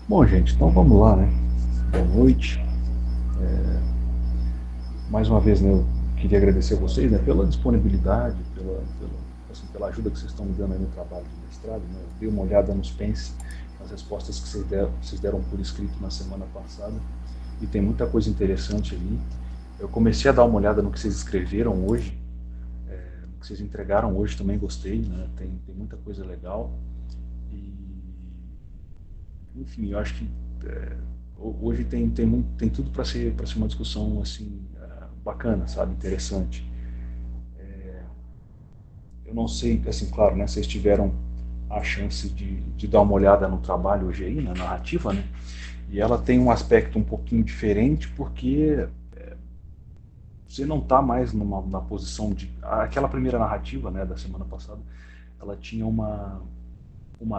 Bom, gente, então vamos lá, né? Boa noite. Mais uma vez, né, eu queria agradecer a vocês, né, pela disponibilidade, pela ajuda que vocês estão me dando aí no trabalho de mestrado, né? Eu dei uma olhada nos pens, nas respostas que vocês deram por escrito na semana passada, e tem muita coisa interessante ali. Eu comecei a dar uma olhada no que vocês escreveram hoje, no que vocês entregaram hoje também gostei, né? Tem muita coisa legal. E, enfim, eu acho que hoje tem tudo para ser uma discussão assim bacana, sabe, interessante. Eu não sei, assim, claro, né, vocês tiveram a chance de dar uma olhada no trabalho hoje aí, na narrativa, né? E ela tem um aspecto um pouquinho diferente porque você não está mais na posição de aquela primeira narrativa, né, da semana passada. Ela tinha uma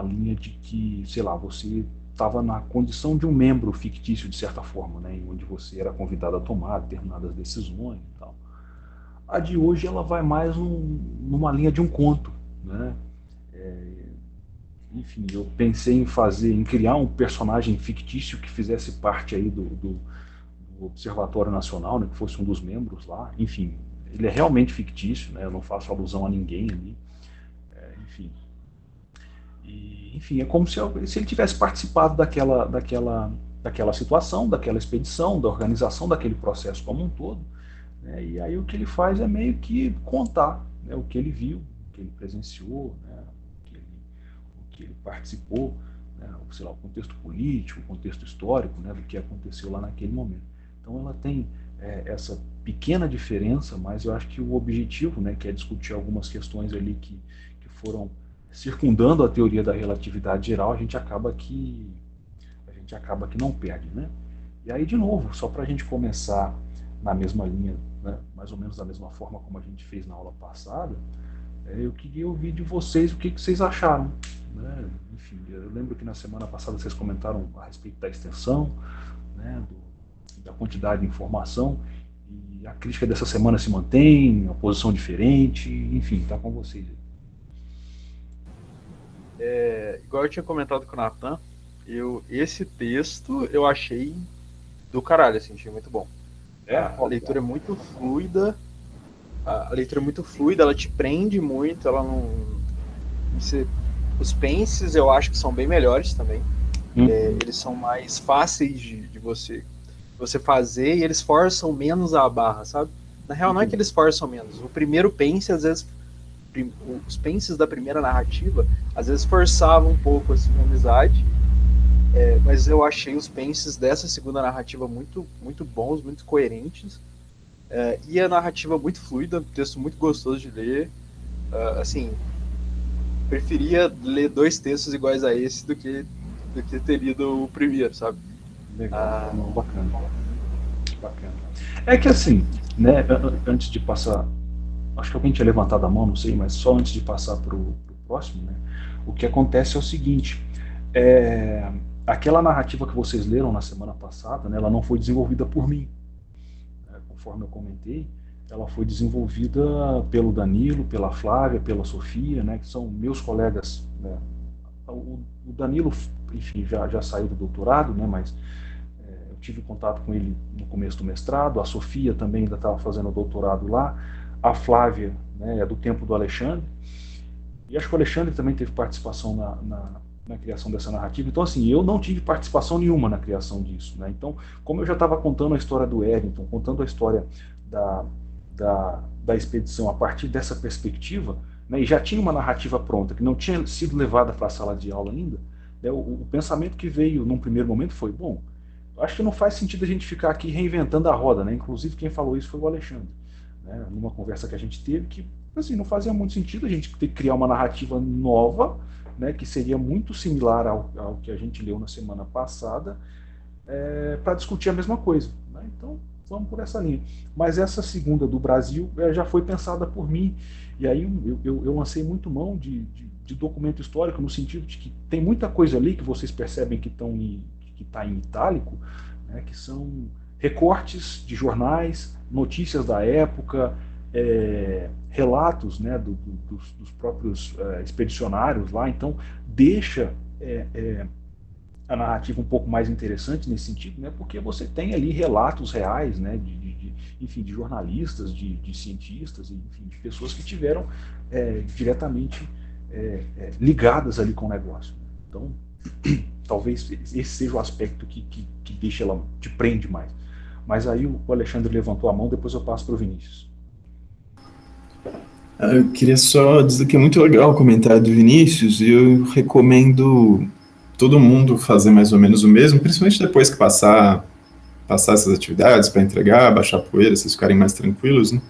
linha de que, sei lá, você estava na condição de um membro fictício de certa forma, né, onde você era convidado a tomar determinadas decisões e tal. A de hoje ela vai mais numa linha de um conto, né? Enfim, eu pensei em criar um personagem fictício que fizesse parte aí do Observatório Nacional, né, que fosse um dos membros lá. Enfim, ele é realmente fictício, né? Eu não faço alusão a ninguém ali. Enfim, enfim, é como se ele tivesse participado daquela situação, daquela expedição, da organização daquele processo como um todo. Né? E aí o que ele faz é meio que contar, né, o que ele viu, o que ele presenciou, né, o que ele participou, né, sei lá, o contexto político, o contexto histórico, né, do que aconteceu lá naquele momento. Então ela tem essa pequena diferença, mas eu acho que o objetivo, né, que é discutir algumas questões ali que foram circundando a teoria da relatividade geral, a gente acaba que não perde, né? E aí, de novo, só para a gente começar na mesma linha, né, mais ou menos da mesma forma como a gente fez na aula passada, eu queria ouvir de vocês o que vocês acharam. Né? Enfim, eu lembro que na semana passada vocês comentaram a respeito da extensão, né, da quantidade de informação, e a crítica dessa semana se mantém, a posição diferente, enfim, está com vocês. Igual eu tinha comentado com o Natan, esse texto eu achei do caralho, assim, achei muito bom. É? A leitura é muito fluida, a leitura é muito fluida, ela te prende muito, ela não. Você, os pences eu acho que são bem melhores também. Uhum. Eles são mais fáceis de você fazer e eles forçam menos a barra, sabe? Na real, não é que Entendi. eles forçam menos. O primeiro pence, às vezes, os pences da primeira narrativa, às vezes forçavam um pouco assim, a amizade, mas eu achei os pences dessa segunda narrativa muito, muito bons, muito coerentes. E a narrativa muito fluida, um texto muito gostoso de ler. Assim, preferia ler dois textos iguais a esse do que ter lido o primeiro, sabe? Legal. Ah, Não, bacana. Bacana. É que assim, né, antes de passar, acho que alguém tinha levantado a mão, não sei, mas só antes de passar para o próximo, né, o que acontece é o seguinte, é, aquela narrativa que vocês leram na semana passada, né, ela não foi desenvolvida por mim, né, conforme eu comentei, ela foi desenvolvida pelo Danilo, pela Flávia, pela Sofia, né, que são meus colegas, né. O Danilo, enfim, já saiu do doutorado, né, mas eu tive contato com ele no começo do mestrado, a Sofia também ainda estava fazendo doutorado lá, a Flávia, né, é do tempo do Alexandre, e acho que o Alexandre também teve participação na criação dessa narrativa. Então, assim, eu não tive participação nenhuma na criação disso. Né? Então, como eu já estava contando a história do Eddington, contando a história da, da expedição a partir dessa perspectiva, né, e já tinha uma narrativa pronta, que não tinha sido levada para a sala de aula ainda, né, o pensamento que veio num primeiro momento foi, bom, acho que não faz sentido a gente ficar aqui reinventando a roda, né? Inclusive quem falou isso foi o Alexandre, né? Numa conversa que a gente teve que assim não fazia muito sentido a gente ter que criar uma narrativa nova, né? Que seria muito similar ao que a gente leu na semana passada, para discutir a mesma coisa, né? Então vamos por essa linha. Mas essa segunda do Brasil já foi pensada por mim e aí eu lancei muito mão de documento histórico no sentido de que tem muita coisa ali que vocês percebem que está em itálico, né, que são recortes de jornais, notícias da época, relatos, né, dos próprios expedicionários lá. Então deixa a narrativa um pouco mais interessante nesse sentido, né? Porque você tem ali relatos reais, né? Enfim, de jornalistas, de cientistas, enfim, de pessoas que tiveram diretamente ligadas ali com o negócio. Então, talvez esse seja o aspecto que deixa ela, te prende mais. Mas aí o Alexandre levantou a mão, depois eu passo para o Vinícius. Eu queria só dizer que é muito legal o comentário do Vinícius e eu recomendo todo mundo fazer mais ou menos o mesmo, principalmente depois que passar essas atividades para entregar, baixar a poeira, vocês ficarem mais tranquilos, né?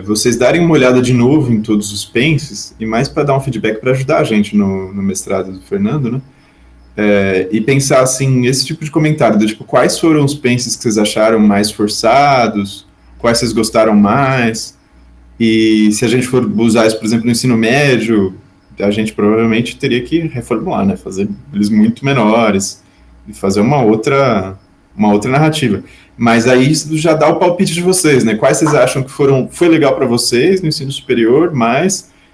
Vocês darem uma olhada de novo em todos os penses e mais para dar um feedback para ajudar a gente no mestrado do Fernando, né? E pensar assim, esse tipo de comentário, do tipo, quais foram os penses que vocês acharam mais forçados, quais vocês gostaram mais, e se a gente for usar isso, por exemplo, no ensino médio, a gente provavelmente teria que reformular, né? Fazer eles muito menores e fazer uma outra narrativa. Mas aí isso já dá o palpite de vocês, né? Quais vocês acham que foi legal para vocês no ensino superior,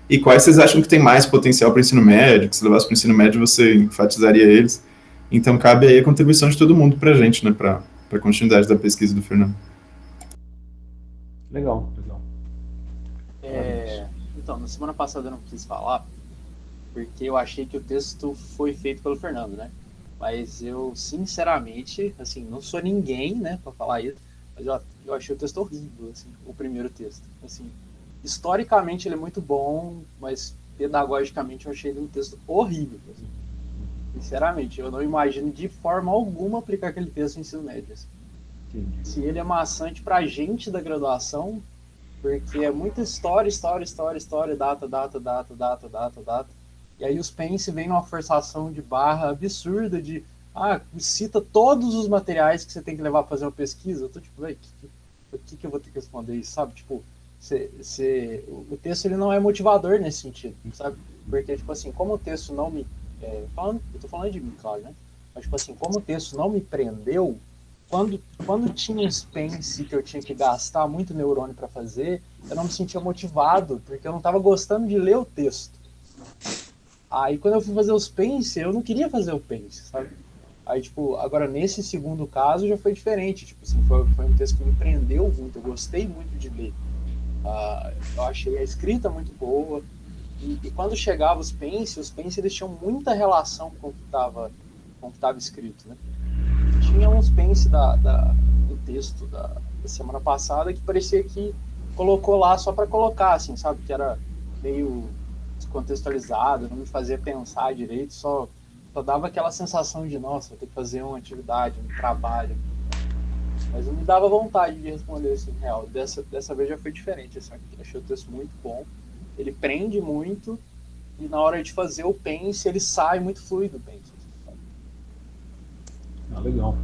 e quais vocês acham que tem mais potencial para o ensino médio, que se levasse para o ensino médio você enfatizaria eles. Então cabe aí a contribuição de todo mundo para a gente, né? Para a continuidade da pesquisa do Fernando. Legal, legal. Então, na semana passada eu não quis falar, porque eu achei que o texto foi feito pelo Fernando, né? Mas eu, sinceramente, assim, não sou ninguém, né, para falar isso, mas eu achei o texto horrível, assim, o primeiro texto. Assim, historicamente ele é muito bom, mas pedagogicamente eu achei ele um texto horrível. Assim. Sinceramente, eu não imagino de forma alguma aplicar aquele texto no ensino médio. Assim. Se ele é maçante para a gente da graduação, porque é muita história, data. E aí os Pense vem numa forçação de barra absurda de cita todos os materiais que você tem que levar para fazer uma pesquisa. Eu tô tipo, velho, o que eu vou ter que responder isso, sabe? Tipo, o texto ele não é motivador nesse sentido, sabe? Porque, tipo assim, como o texto não me... eu tô falando de mim, claro, né? Mas, tipo assim, como o texto não me prendeu, quando tinha uns Pense que eu tinha que gastar muito neurônio para fazer, eu não me sentia motivado, porque eu não estava gostando de ler o texto. Aí quando eu fui fazer os Pense, eu não queria fazer o Pense, sabe? Aí, tipo, agora nesse segundo caso já foi diferente. Tipo assim, foi um texto que me prendeu muito, eu gostei muito de ler. Eu achei a escrita muito boa. E quando chegava os Pense eles tinham muita relação com o que estava escrito, né? Tinha uns Pense do texto da semana passada que parecia que colocou lá só para colocar, assim, sabe? Que era meio descontextualizado, não me fazia pensar direito, só dava aquela sensação de, nossa, vou ter que fazer uma atividade, um trabalho. Mas não me dava vontade de responder assim, real. Dessa vez já foi diferente, assim, achei o texto muito bom, ele prende muito, e na hora de fazer o Pense, ele sai muito fluido o Pense. Legal.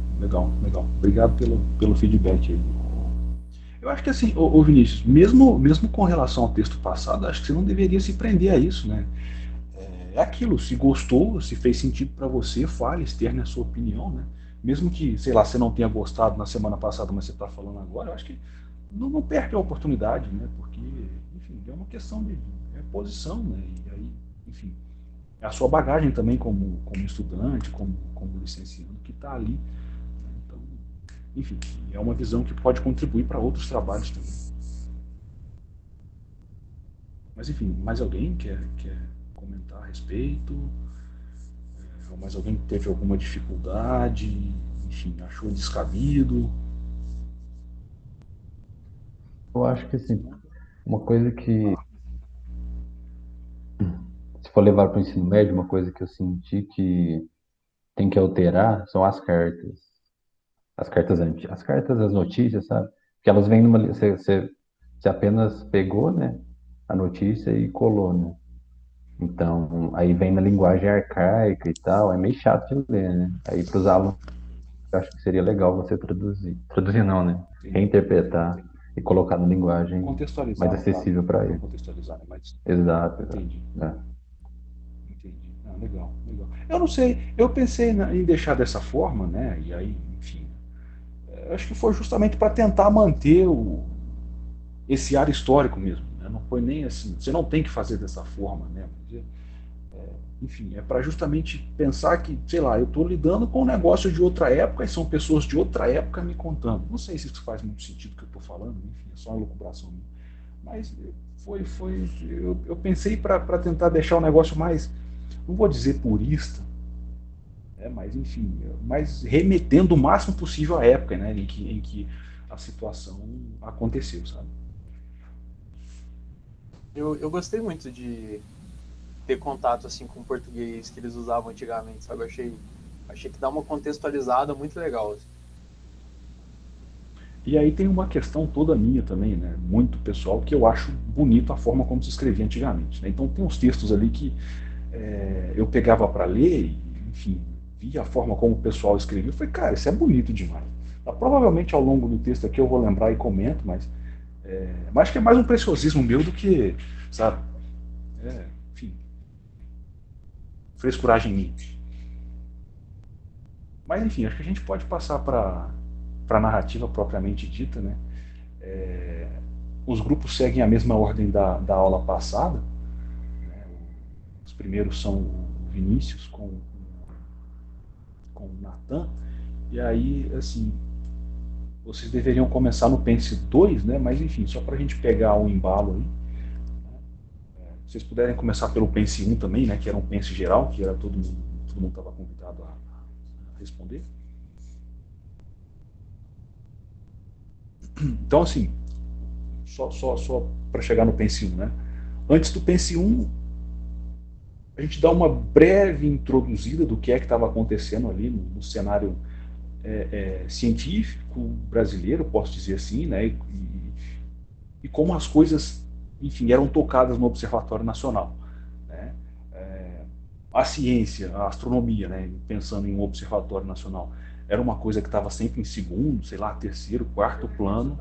Obrigado pelo feedback aí. Eu acho que assim, ô Vinícius, mesmo com relação ao texto passado, acho que você não deveria se prender a isso, né? É aquilo, se gostou, se fez sentido para você, fale, externe a sua opinião, né? Mesmo que, sei lá, você não tenha gostado na semana passada, mas você está falando agora, eu acho que não perca a oportunidade, né? Porque, enfim, é uma questão de posição, né? E aí, enfim, é a sua bagagem também como estudante, como licenciando, que está ali. Né? Então, enfim, é uma visão que pode contribuir para outros trabalhos também. Mas, enfim, mais alguém quer comentar a respeito? Ou mais alguém que teve alguma dificuldade? Enfim, achou descabido? Eu acho que assim, uma coisa que, se for levar para o ensino médio, uma coisa que eu senti que tem que alterar são as cartas. As cartas antigas, as cartas das notícias, sabe? Que elas vêm numa. Você apenas pegou, né? A notícia e colou, né? Então, aí vem na linguagem arcaica e tal, é meio chato de ler, né? Aí para os alunos, eu acho que seria legal você traduzir. Traduzir não, né? Reinterpretar e colocar na linguagem Contextualizar, mais acessível para não ele. contextualizar, né? Mas Exato. entendi. É. Entendi. Legal. Eu não sei, eu pensei em deixar dessa forma, né? E aí, enfim, eu acho que foi justamente para tentar manter esse ar histórico mesmo. Né? Não foi nem assim. Você não tem que fazer dessa forma, né? Enfim, é para justamente pensar que, sei lá, eu estou lidando com um negócio de outra época e são pessoas de outra época me contando. Não sei se isso faz muito sentido o que eu estou falando, enfim, é só uma lucubração minha. Mas eu pensei para tentar deixar o negócio mais, não vou dizer purista, mas enfim, mas remetendo o máximo possível à época, né, em que a situação aconteceu, sabe? Eu gostei muito de ter contato assim com o português que eles usavam antigamente, sabe? Achei que dá uma contextualizada muito legal. Assim. E aí tem uma questão toda minha também, né, muito pessoal, que eu acho bonito a forma como se escrevia antigamente. Né? Então tem uns textos ali que eu pegava para ler e, enfim, via a forma como o pessoal escrevia. Eu falei, cara, isso é bonito demais. Provavelmente ao longo do texto aqui eu vou lembrar e comento, mas acho que é mais um preciosismo meu do que, sabe, enfim, frescuragem minha. Mas enfim, acho que a gente pode passar para a narrativa propriamente dita, né? Os grupos seguem a mesma ordem da aula passada. Né? Os primeiros são o Vinícius com o Natan. E aí, assim, vocês deveriam começar no Pense 2, né? Mas enfim, só para a gente pegar o embalo aí. Se vocês puderem começar pelo Pense 1 também, né? Que era um Pense geral, que era todo mundo estava convidado a responder. Então, assim, só para chegar no Pense 1, né? Antes do Pense 1, a gente dá uma breve introduzida do que é que estava acontecendo ali no cenário científico brasileiro, posso dizer assim, né? E como as coisas, enfim, eram tocadas no Observatório Nacional. Né? A ciência, a astronomia, né? Pensando em um Observatório Nacional, era uma coisa que estava sempre em segundo, sei lá, terceiro, quarto plano.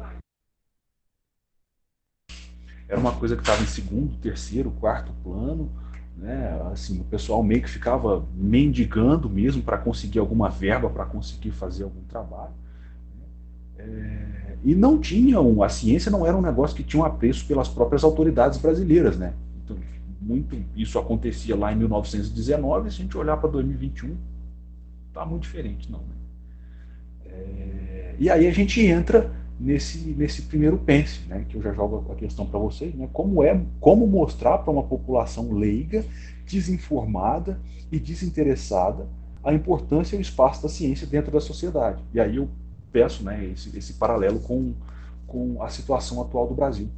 Era uma coisa que estava em segundo, terceiro, quarto plano, né? Assim, o pessoal meio que ficava mendigando mesmo para conseguir alguma verba, para conseguir fazer algum trabalho. E não tinham, a ciência não era um negócio que tinha um apreço pelas próprias autoridades brasileiras, né? Então, muito isso acontecia lá em 1919, se a gente olhar para 2021, está muito diferente, não, né? E aí a gente entra nesse primeiro pense, né, que eu já jogo a questão para vocês, né, como mostrar para uma população leiga, desinformada e desinteressada a importância e o espaço da ciência dentro da sociedade. E aí eu peço, né, esse paralelo com a situação atual do Brasil.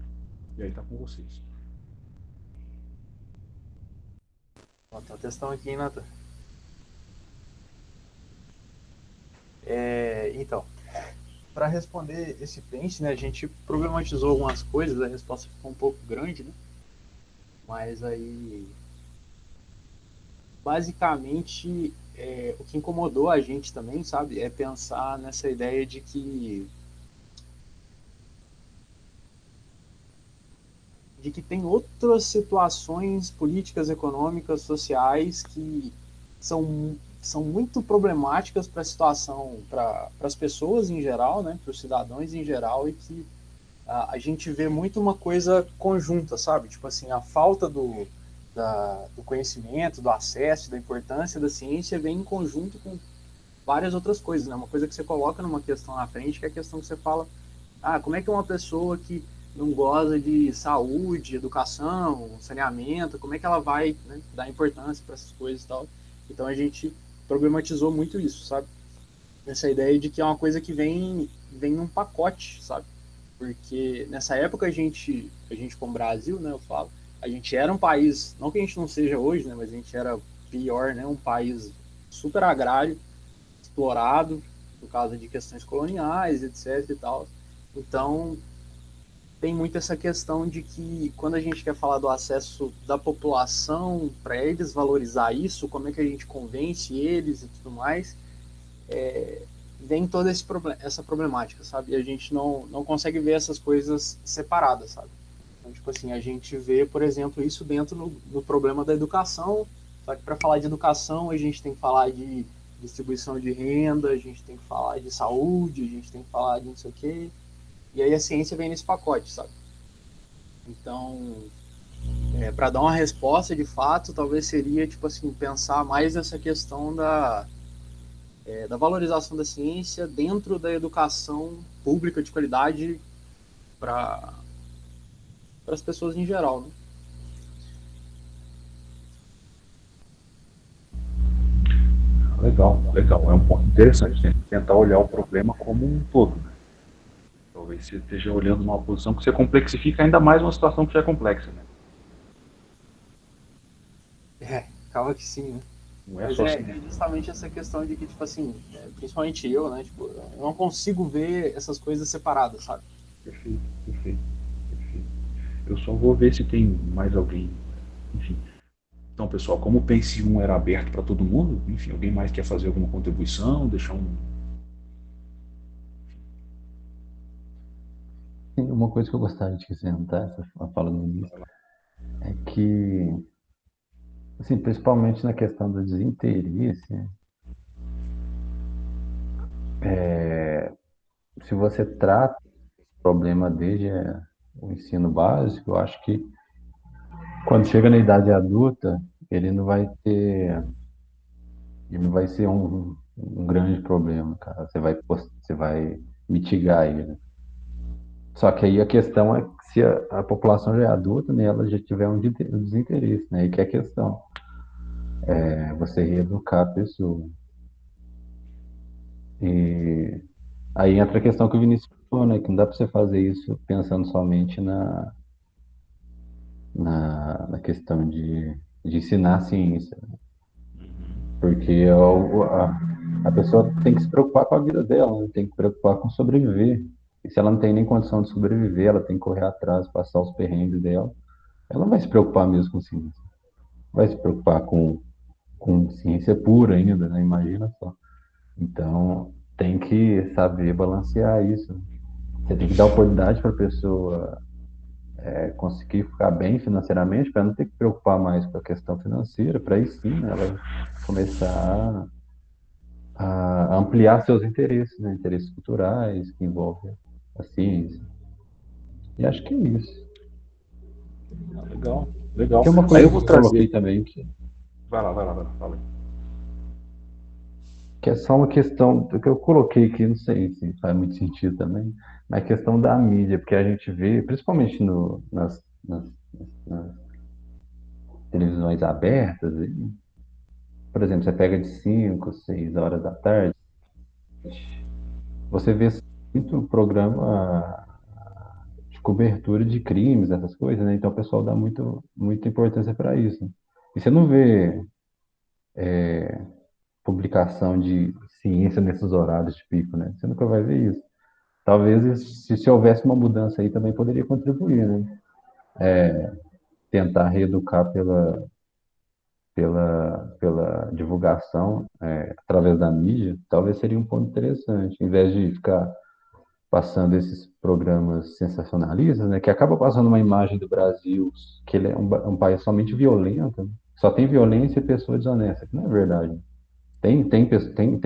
E aí está com vocês. Ó, tem uma questão aqui, hein, Nathan? Então, para responder esse pense, né, a gente problematizou algumas coisas, a resposta ficou um pouco grande, né? Mas aí, basicamente, o que incomodou a gente também, sabe, é pensar nessa ideia de que tem outras situações políticas, econômicas, sociais que são muito problemáticas para a situação, para as pessoas em geral, né, para os cidadãos em geral, e que a gente vê muito uma coisa conjunta, sabe? Tipo assim, a falta do conhecimento, do acesso, da importância da ciência vem em conjunto com várias outras coisas, né? Uma coisa que você coloca numa questão na frente, que é a questão que você fala, como é que uma pessoa que não goza de saúde, educação, saneamento, como é que ela vai, né, dar importância para essas coisas e tal? Então a gente problematizou muito isso, sabe? Essa ideia de que é uma coisa que vem num pacote, sabe? Porque nessa época a gente como Brasil, né, eu falo, a gente era um país, não que a gente não seja hoje, né, mas a gente era pior, né, um país super agrário, explorado por causa de questões coloniais, etc e tal. Então, tem muito essa questão de que quando a gente quer falar do acesso da população, para eles valorizar isso, como é que a gente convence eles e tudo mais, vem toda essa problemática, sabe? E a gente não consegue ver essas coisas separadas, sabe? Então, tipo assim, a gente vê, por exemplo, isso dentro do problema da educação, só que para falar de educação, a gente tem que falar de distribuição de renda, a gente tem que falar de saúde, a gente tem que falar de não sei o quê, e aí a ciência vem nesse pacote, sabe? Então, Para dar uma resposta de fato, talvez seria tipo assim, pensar mais nessa questão da valorização da ciência dentro da educação pública de qualidade para as pessoas em geral, né? Legal, legal. É um ponto interessante, né? Tentar olhar o problema como um todo, né? Talvez você esteja olhando numa posição que você complexifica ainda mais uma situação que já é complexa, né? Acaba que sim, né? Não é Mas só é assim. justamente essa questão de que, tipo assim, principalmente eu, né? Tipo, eu não consigo ver essas coisas separadas, sabe? Perfeito, perfeito, perfeito. Eu só vou ver se tem mais alguém. Enfim. Então, pessoal, como o Pense 1 era aberto para todo mundo, enfim, alguém mais quer fazer alguma contribuição, deixar um. Sim, uma coisa que eu gostaria de acrescentar, essa fala no início, é que, assim, principalmente na questão do desinteresse, se você trata o problema desde o ensino básico, eu acho que quando chega na idade adulta, ele não vai ter, ele não vai ser um grande problema, cara. Você vai mitigar ele, né? Só que aí a questão é que se a população já é adulta, né, ela já tiver um desinteresse, né? E que é a questão é você reeducar a pessoa. E aí entra a questão que o Vinícius falou, né? Que não dá para você fazer isso pensando somente na questão de ensinar a ciência. Porque a pessoa tem que se preocupar com a vida dela, né? Tem que se preocupar com sobreviver. E se ela não tem nem condição de sobreviver, ela tem que correr atrás, passar os perrengues dela, ela não vai se preocupar mesmo com ciência. Vai se preocupar com ciência pura ainda, né? Imagina só. Então, tem que saber balancear isso. Você tem que dar oportunidade para a pessoa conseguir ficar bem financeiramente, para não ter que preocupar mais com a questão financeira, para aí sim, né, ela começar a ampliar seus interesses, né? Interesses culturais que envolvem a ciência. E acho que é isso. Ah, legal, legal. Que é uma Aí coisa eu que vou eu trazer. coloquei também, Vai lá, vai lá, vai lá, fala aí. que é só uma questão do que eu coloquei aqui, não sei se faz muito sentido também, mas a questão da mídia, porque a gente vê, principalmente nas televisões abertas, por exemplo, você pega de 5, 6 horas da tarde, você vê muito programa de cobertura de crimes, essas coisas, né? Então o pessoal dá muita importância para isso. E você não vê publicação de ciência nesses horários de pico, né? Você nunca vai ver isso. Talvez se houvesse uma mudança aí também poderia contribuir, né? Tentar reeducar pela divulgação através da mídia, talvez seria um ponto interessante, em vez de ficar passando esses programas sensacionalistas, né, que acaba passando uma imagem do Brasil que ele é um país somente violento, né? Só tem violência e pessoa desonesta, que não é verdade. Tem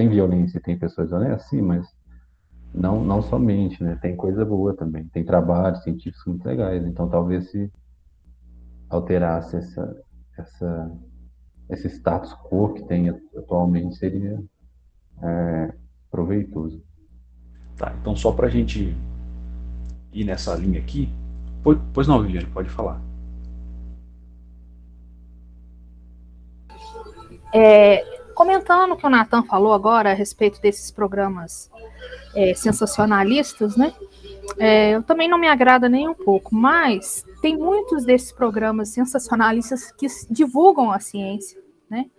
violência e tem pessoas desonestas, sim, mas não somente, né? Tem coisa boa também, tem trabalhos científicos muito legais, então talvez se alterasse essa, esse status quo que tem atualmente seria proveitoso. Tá, então só pra gente ir nessa linha aqui. Pois não, Viviane, pode falar. Comentando o que o Nathan falou agora a respeito desses programas sensacionalistas, né? Eu também não me agrada nem um pouco, mas tem muitos desses programas sensacionalistas que divulgam a ciência, né?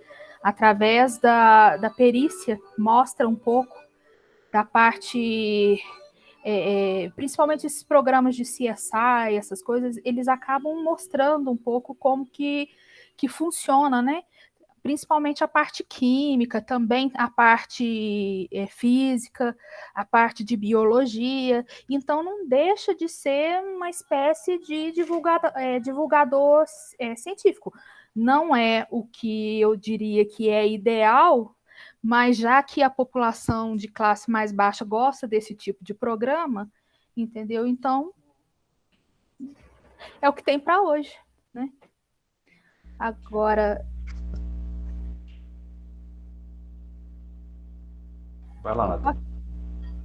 Através da perícia, mostra um pouco da parte, principalmente esses programas de CSI, essas coisas, eles acabam mostrando um pouco como que funciona, né? Principalmente a parte química, também a parte física, a parte de biologia. Então, não deixa de ser uma espécie de divulgador científico. Não é o que eu diria que é ideal, mas já que a população de classe mais baixa gosta desse tipo de programa, entendeu? Então, é o que tem para hoje, né? Agora, Vai lá, Nathan.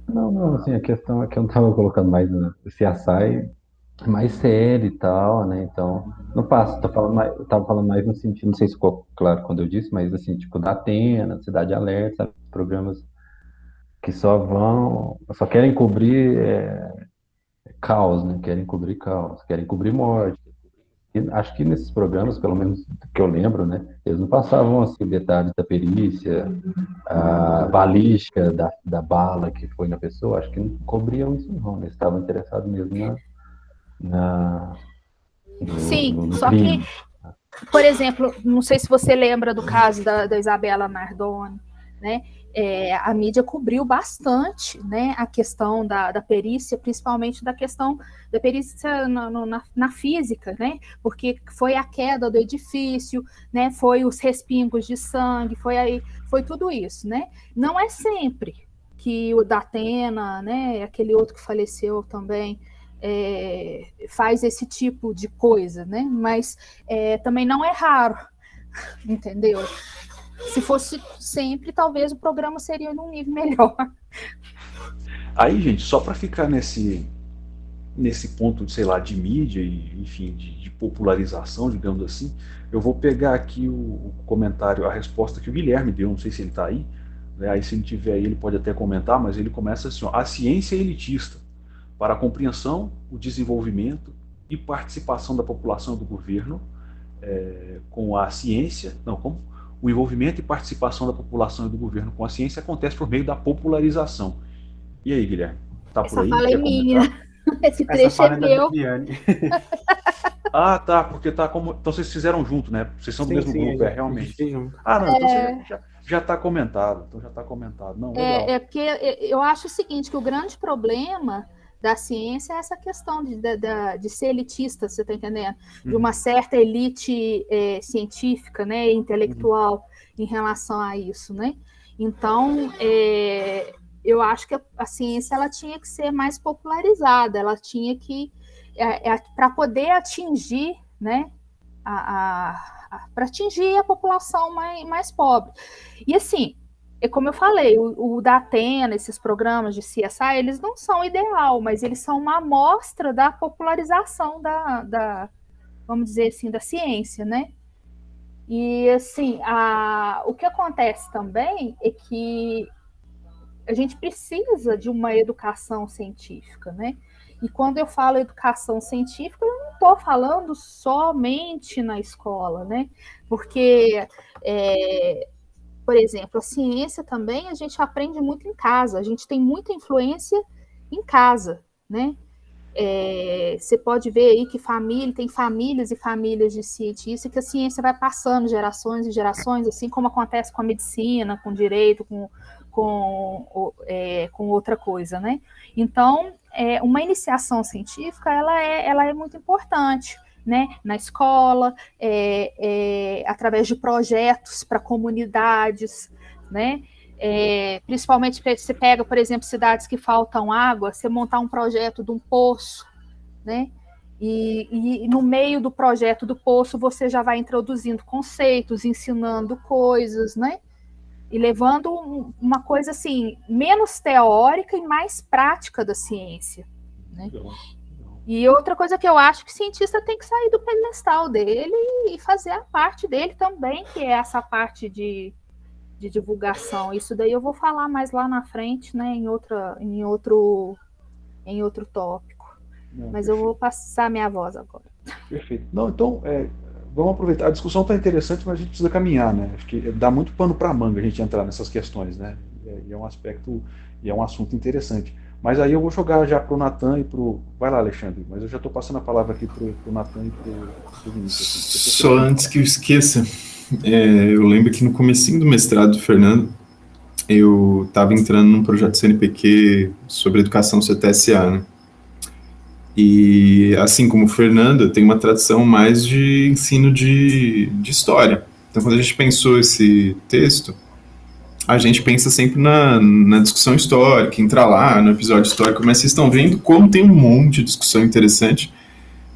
Não, assim, a questão é que eu não estava colocando mais no CSI, mais sério e tal, né? Então, não passa, eu tava falando mais no sentido, não sei se ficou claro quando eu disse, mas assim, tipo, da Atena, Cidade Alerta, sabe? Programas que só querem cobrir caos, né? Querem cobrir caos, querem cobrir morte. E acho que nesses programas, pelo menos que eu lembro, né? Eles não passavam assim detalhes da perícia, a balística da bala que foi na pessoa, acho que não cobriam isso não, né? Eles estavam interessados mesmo sim, no só que, crime. por exemplo, não sei se você lembra do caso da Isabela Nardoni, né? A mídia cobriu bastante, né, a questão da perícia, principalmente da questão da perícia na física, né? Porque foi a queda do edifício, né? Foi os respingos de sangue, foi tudo isso, né? Não é sempre que o Datena, né, aquele outro que faleceu também, faz esse tipo de coisa, né? Mas também não é raro, entendeu? Se fosse sempre, talvez o programa seria num nível melhor. Aí, gente, só para ficar nesse ponto, de, sei lá, de mídia e, enfim, de popularização, digamos assim, eu vou pegar aqui o comentário, a resposta que o Guilherme deu, não sei se ele está aí, né? Aí se ele tiver aí, ele pode até comentar, mas ele começa assim, ó, a ciência é elitista para a compreensão, o desenvolvimento e participação da população do governo com a ciência, não, como o envolvimento e participação da população e do governo com a ciência acontece por meio da popularização. E aí, Guilherme? Tá por Essa aí? fala é Quer minha. comentar? Esse Essa trecho fala é é da meu. Viviane. Ah, tá, porque tá como. Então vocês fizeram junto, né? Vocês são do mesmo grupo, a gente realmente. fez junto. Ah, não, então você já tá comentado. Então já tá comentado. Não, legal. Porque eu acho o seguinte, que o grande problema da ciência é essa questão de ser elitista, você está entendendo? De uma certa elite científica, né, intelectual, em relação a isso, né? Então, eu acho que a ciência ela tinha que ser mais popularizada, ela tinha que, para poder atingir, né, para atingir a população mais pobre. E assim, como eu falei, o da Atena, esses programas de CSI, eles não são ideal, mas eles são uma amostra da popularização vamos dizer assim, da ciência, né? E, assim, o que acontece também é que a gente precisa de uma educação científica, né? E quando eu falo educação científica, eu não estou falando somente na escola, né? Porque por exemplo, a ciência também a gente aprende muito em casa, a gente tem muita influência em casa, né? Você pode ver aí que tem famílias e famílias de cientistas que a ciência vai passando gerações e gerações, assim como acontece com a medicina, com o direito, com outra coisa, né? Então, uma iniciação científica, ela é muito importante, né, na escola, através de projetos para comunidades, né, principalmente você pega, por exemplo, cidades que faltam água, você montar um projeto de um poço, né, e no meio do projeto do poço você já vai introduzindo conceitos, ensinando coisas, né, e levando uma coisa assim, menos teórica e mais prática da ciência, né. E outra coisa que eu acho que o cientista tem que sair do pedestal dele e fazer a parte dele também, que é essa parte de divulgação. Isso daí eu vou falar mais lá na frente, né, em outro tópico. Não, mas perfeito. Eu vou passar minha voz agora. Perfeito. Não, então, vamos aproveitar. A discussão está interessante, mas a gente precisa caminhar, né? Acho que dá muito pano para manga a gente entrar nessas questões, né? E é um aspecto, e é um assunto interessante. Mas aí eu vou jogar já para o Nathan e para o... Vai lá, Alexandre, mas eu já estou passando a palavra aqui para o Nathan e para o Vinícius. Só antes que eu esqueça, eu lembro que no comecinho do mestrado do Fernando, eu estava entrando num projeto CNPq sobre educação CTSA, né? E assim como o Fernando, eu tenho uma tradição mais de ensino de história. Então, quando a gente pensou esse texto, a gente pensa sempre na discussão histórica, entrar lá no episódio histórico, mas vocês estão vendo como tem um monte de discussão interessante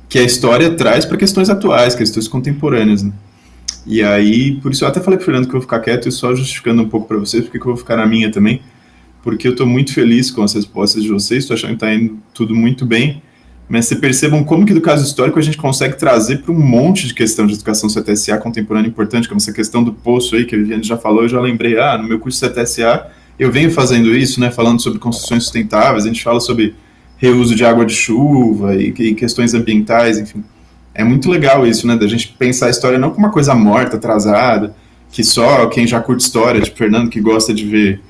que a história traz para questões atuais, questões contemporâneas, né? E aí, por isso eu até falei pro Fernando que eu vou ficar quieto e só justificando um pouco para vocês, porque eu vou ficar na minha também, porque eu estou muito feliz com as respostas de vocês, estou achando que está indo tudo muito bem, mas vocês percebam como que do caso histórico a gente consegue trazer para um monte de questão de educação CTSA contemporânea importante, como essa questão do poço aí, que a Viviane já falou, eu já lembrei, no meu curso CTSA eu venho fazendo isso, né, falando sobre construções sustentáveis, a gente fala sobre reuso de água de chuva e questões ambientais, enfim. É muito legal isso, né, da gente pensar a história não como uma coisa morta, atrasada, que só quem já curte história, tipo Fernando, que gosta de ver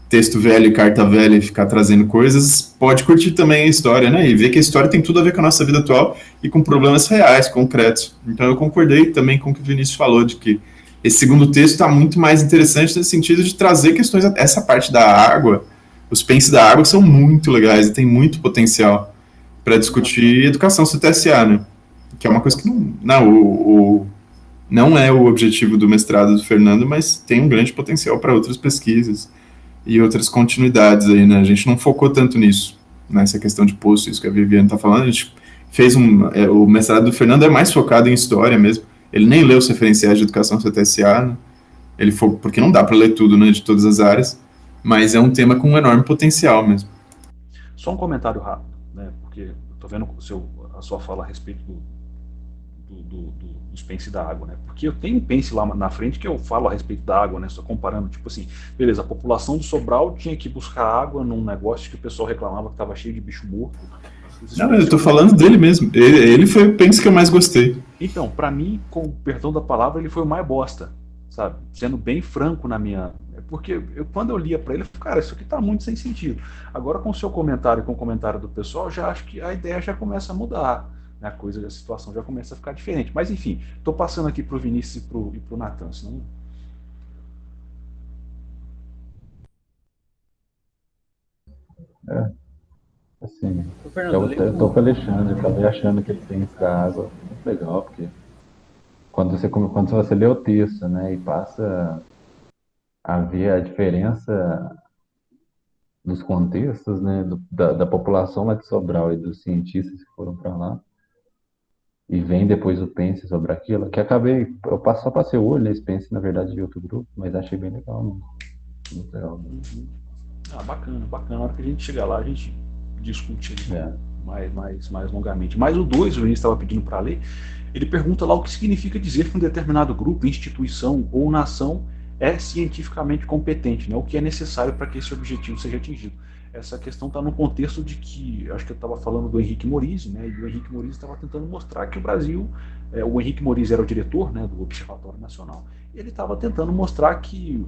texto velho e carta velha e ficar trazendo coisas, pode curtir também a história, né? E ver que a história tem tudo a ver com a nossa vida atual e com problemas reais, concretos. Então eu concordei também com o que o Vinícius falou, de que esse segundo texto está muito mais interessante nesse sentido de trazer questões, essa parte da água, os pensos da água são muito legais e tem muito potencial para discutir educação CTSA, né? Que é uma coisa que não é o objetivo do mestrado do Fernando, mas tem um grande potencial para outras pesquisas e outras continuidades aí, né? A gente não focou tanto nisso, nessa questão de poço, isso que a Viviane está falando. A gente fez o mestrado do Fernando é mais focado em história mesmo. Ele nem leu os referenciais de educação CTSA, né? Porque não dá para ler tudo, né, de todas as áreas, mas é um tema com um enorme potencial mesmo. Só um comentário rápido, né? Porque eu tô vendo a sua fala a respeito dos pence da água, né? Porque eu tenho um pence lá na frente que eu falo a respeito da água, né? Só comparando, tipo assim, beleza, a população do Sobral tinha que buscar água num negócio que o pessoal reclamava que estava cheio de bicho morto. Não, eu tô falando dele mesmo. Ele foi o pence que eu mais gostei. Então, para mim, com o perdão da palavra, ele foi o mais bosta, sabe? Sendo bem franco na minha. Porque quando eu lia para ele, eu falei, cara, isso aqui tá muito sem sentido. Agora, com o seu comentário e com o comentário do pessoal, já acho que a ideia já começa a mudar. Né? A situação já começa a ficar diferente. Mas, enfim, tô passando aqui pro Vinícius e pro Natan, senão. Assim, Fernando, eu tô com o Alexandre, eu acabei achando que ele tem esse da água muito legal, porque quando você lê o texto, né, e passa a ver a diferença dos contextos, né, da população lá de Sobral e dos cientistas que foram para lá, e vem depois o Pense sobre aquilo, que só passei o olho nesse Pense, na verdade, de outro grupo, mas achei bem legal, muito legal. Uhum. Bacana, bacana. Na hora que a gente chegar lá, a gente discute mais longamente. Mas o 2, o Vinícius estava pedindo para ler, ele pergunta lá o que significa dizer que um determinado grupo, instituição ou nação é cientificamente competente, né? O que é necessário para que esse objetivo seja atingido. Essa questão está no contexto de que, acho que eu estava falando do Henrique Morizzi, né? E o Henrique Morizzi estava tentando mostrar que o Brasil, o Henrique Morizzi era o diretor, né, do Observatório Nacional, e ele estava tentando mostrar que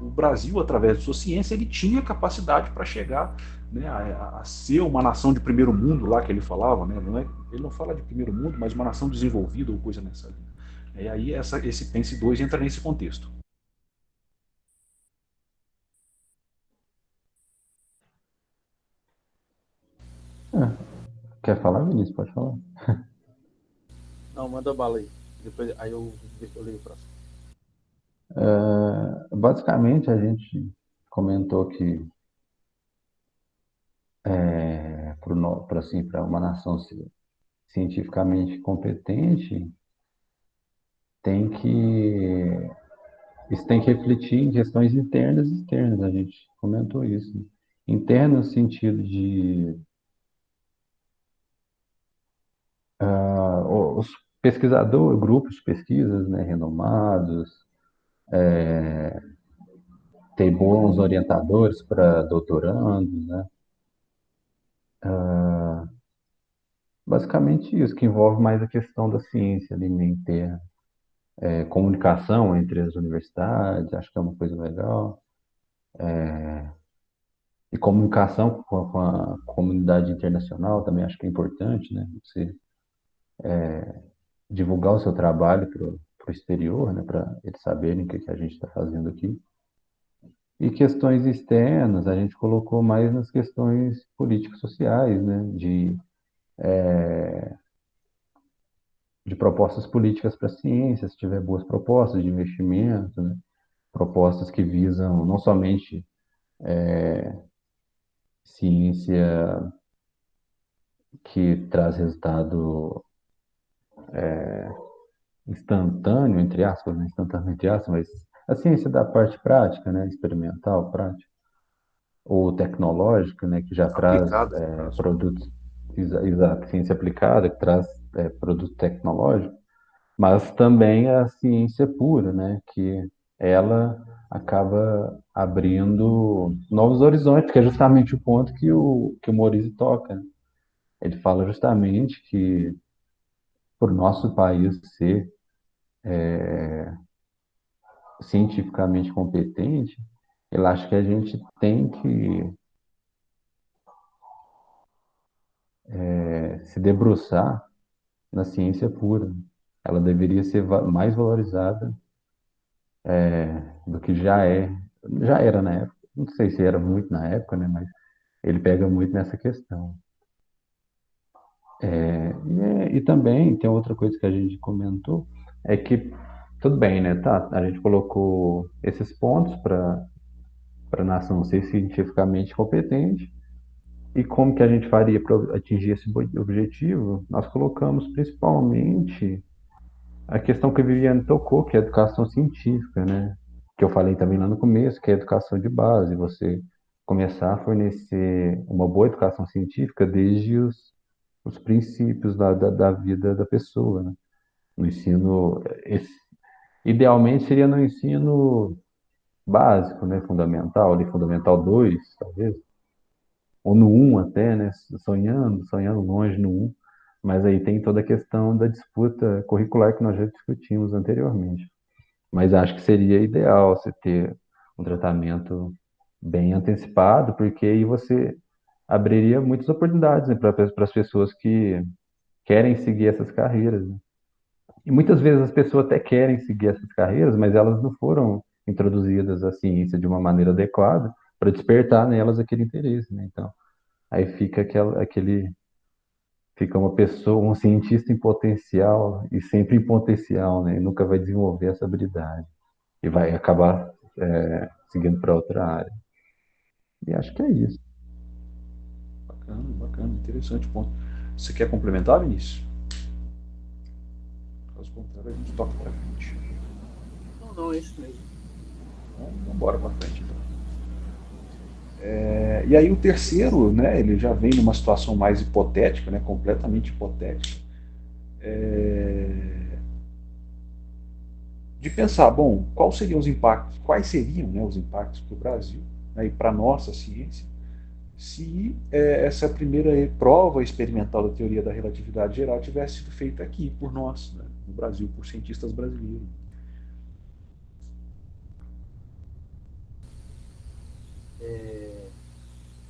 o Brasil, através de sua ciência, ele tinha capacidade para chegar, né, a ser uma nação de primeiro mundo, lá que ele falava, né? Ele não fala de primeiro mundo, mas uma nação desenvolvida ou coisa nessa linha. E aí esse Pense 2 entra nesse contexto. Quer falar, Vinícius? Pode falar. Não, manda bala aí. Depois, aí eu leio o próximo. Basicamente, a gente comentou que para uma nação cientificamente competente, tem que isso tem que refletir em questões internas e externas. A gente comentou isso. Interno no sentido de os pesquisadores, grupos de pesquisas, né, renomados, ter bons orientadores para doutorandos, né? Basicamente isso, que envolve mais a questão da ciência ali, né, ter comunicação entre as universidades, acho que é uma coisa legal, e comunicação com a comunidade internacional também acho que é importante, né? Você divulgar o seu trabalho para o exterior, né, para eles saberem o que a gente está fazendo aqui. E questões externas, a gente colocou mais nas questões políticos sociais, né, de propostas políticas para a ciência, se tiver boas propostas de investimento, né, propostas que visam não somente ciência que traz resultado instantâneo, entre aspas, né? Instantâneo, entre aspas, mas a ciência da parte prática, né? Experimental, prática, ou tecnológica, né? Que já traz Aplicada, no caso. produtos, exato, ciência aplicada, que traz produto tecnológico, mas também a ciência pura, né? Que ela acaba abrindo novos horizontes, que é justamente o ponto que o Maurício toca, né? Ele fala justamente que, por nosso país ser cientificamente competente, ele acha que a gente tem que se debruçar na ciência pura. Ela deveria ser mais valorizada do que já é. Já era na época. Não sei se era muito na época, né? Mas ele pega muito nessa questão. E também tem outra coisa que a gente comentou, é que tudo bem, né? Tá, a gente colocou esses pontos para a nação ser cientificamente competente. E como que a gente faria para atingir esse objetivo? Nós colocamos principalmente a questão que a Viviane tocou, que é a educação científica, né? Que eu falei também lá no começo, que é a educação de base, você começar a fornecer uma boa educação científica desde os princípios da vida da pessoa, né? No ensino, idealmente seria no ensino básico, né? Fundamental, ali, fundamental 2 talvez, ou no um até, né? Sonhando longe no um, mas aí tem toda a questão da disputa curricular que nós já discutimos anteriormente. Mas acho que seria ideal você ter um tratamento bem antecipado, porque aí você abriria muitas oportunidades, né, para as pessoas que querem seguir essas carreiras, né? E muitas vezes as pessoas até querem seguir essas carreiras, mas elas não foram introduzidas à ciência de uma maneira adequada para despertar nelas aquele interesse, né? Então, aí fica fica uma pessoa, um cientista em potencial e sempre em potencial, né? E nunca vai desenvolver essa habilidade e vai acabar seguindo para outra área. E acho que é isso. Bacana, bacana, interessante ponto. Você quer complementar, Vinícius? Caso contrário, a gente toca para frente. Não, é isso mesmo. Então, vamos embora para frente, então. E aí o terceiro, né, ele já vem numa situação mais hipotética, né, completamente hipotética, de pensar, bom, quais seriam, né, os impactos para o Brasil, né, e para a nossa ciência, se essa primeira prova experimental da teoria da relatividade geral tivesse sido feita aqui, por nós, né, no Brasil, por cientistas brasileiros.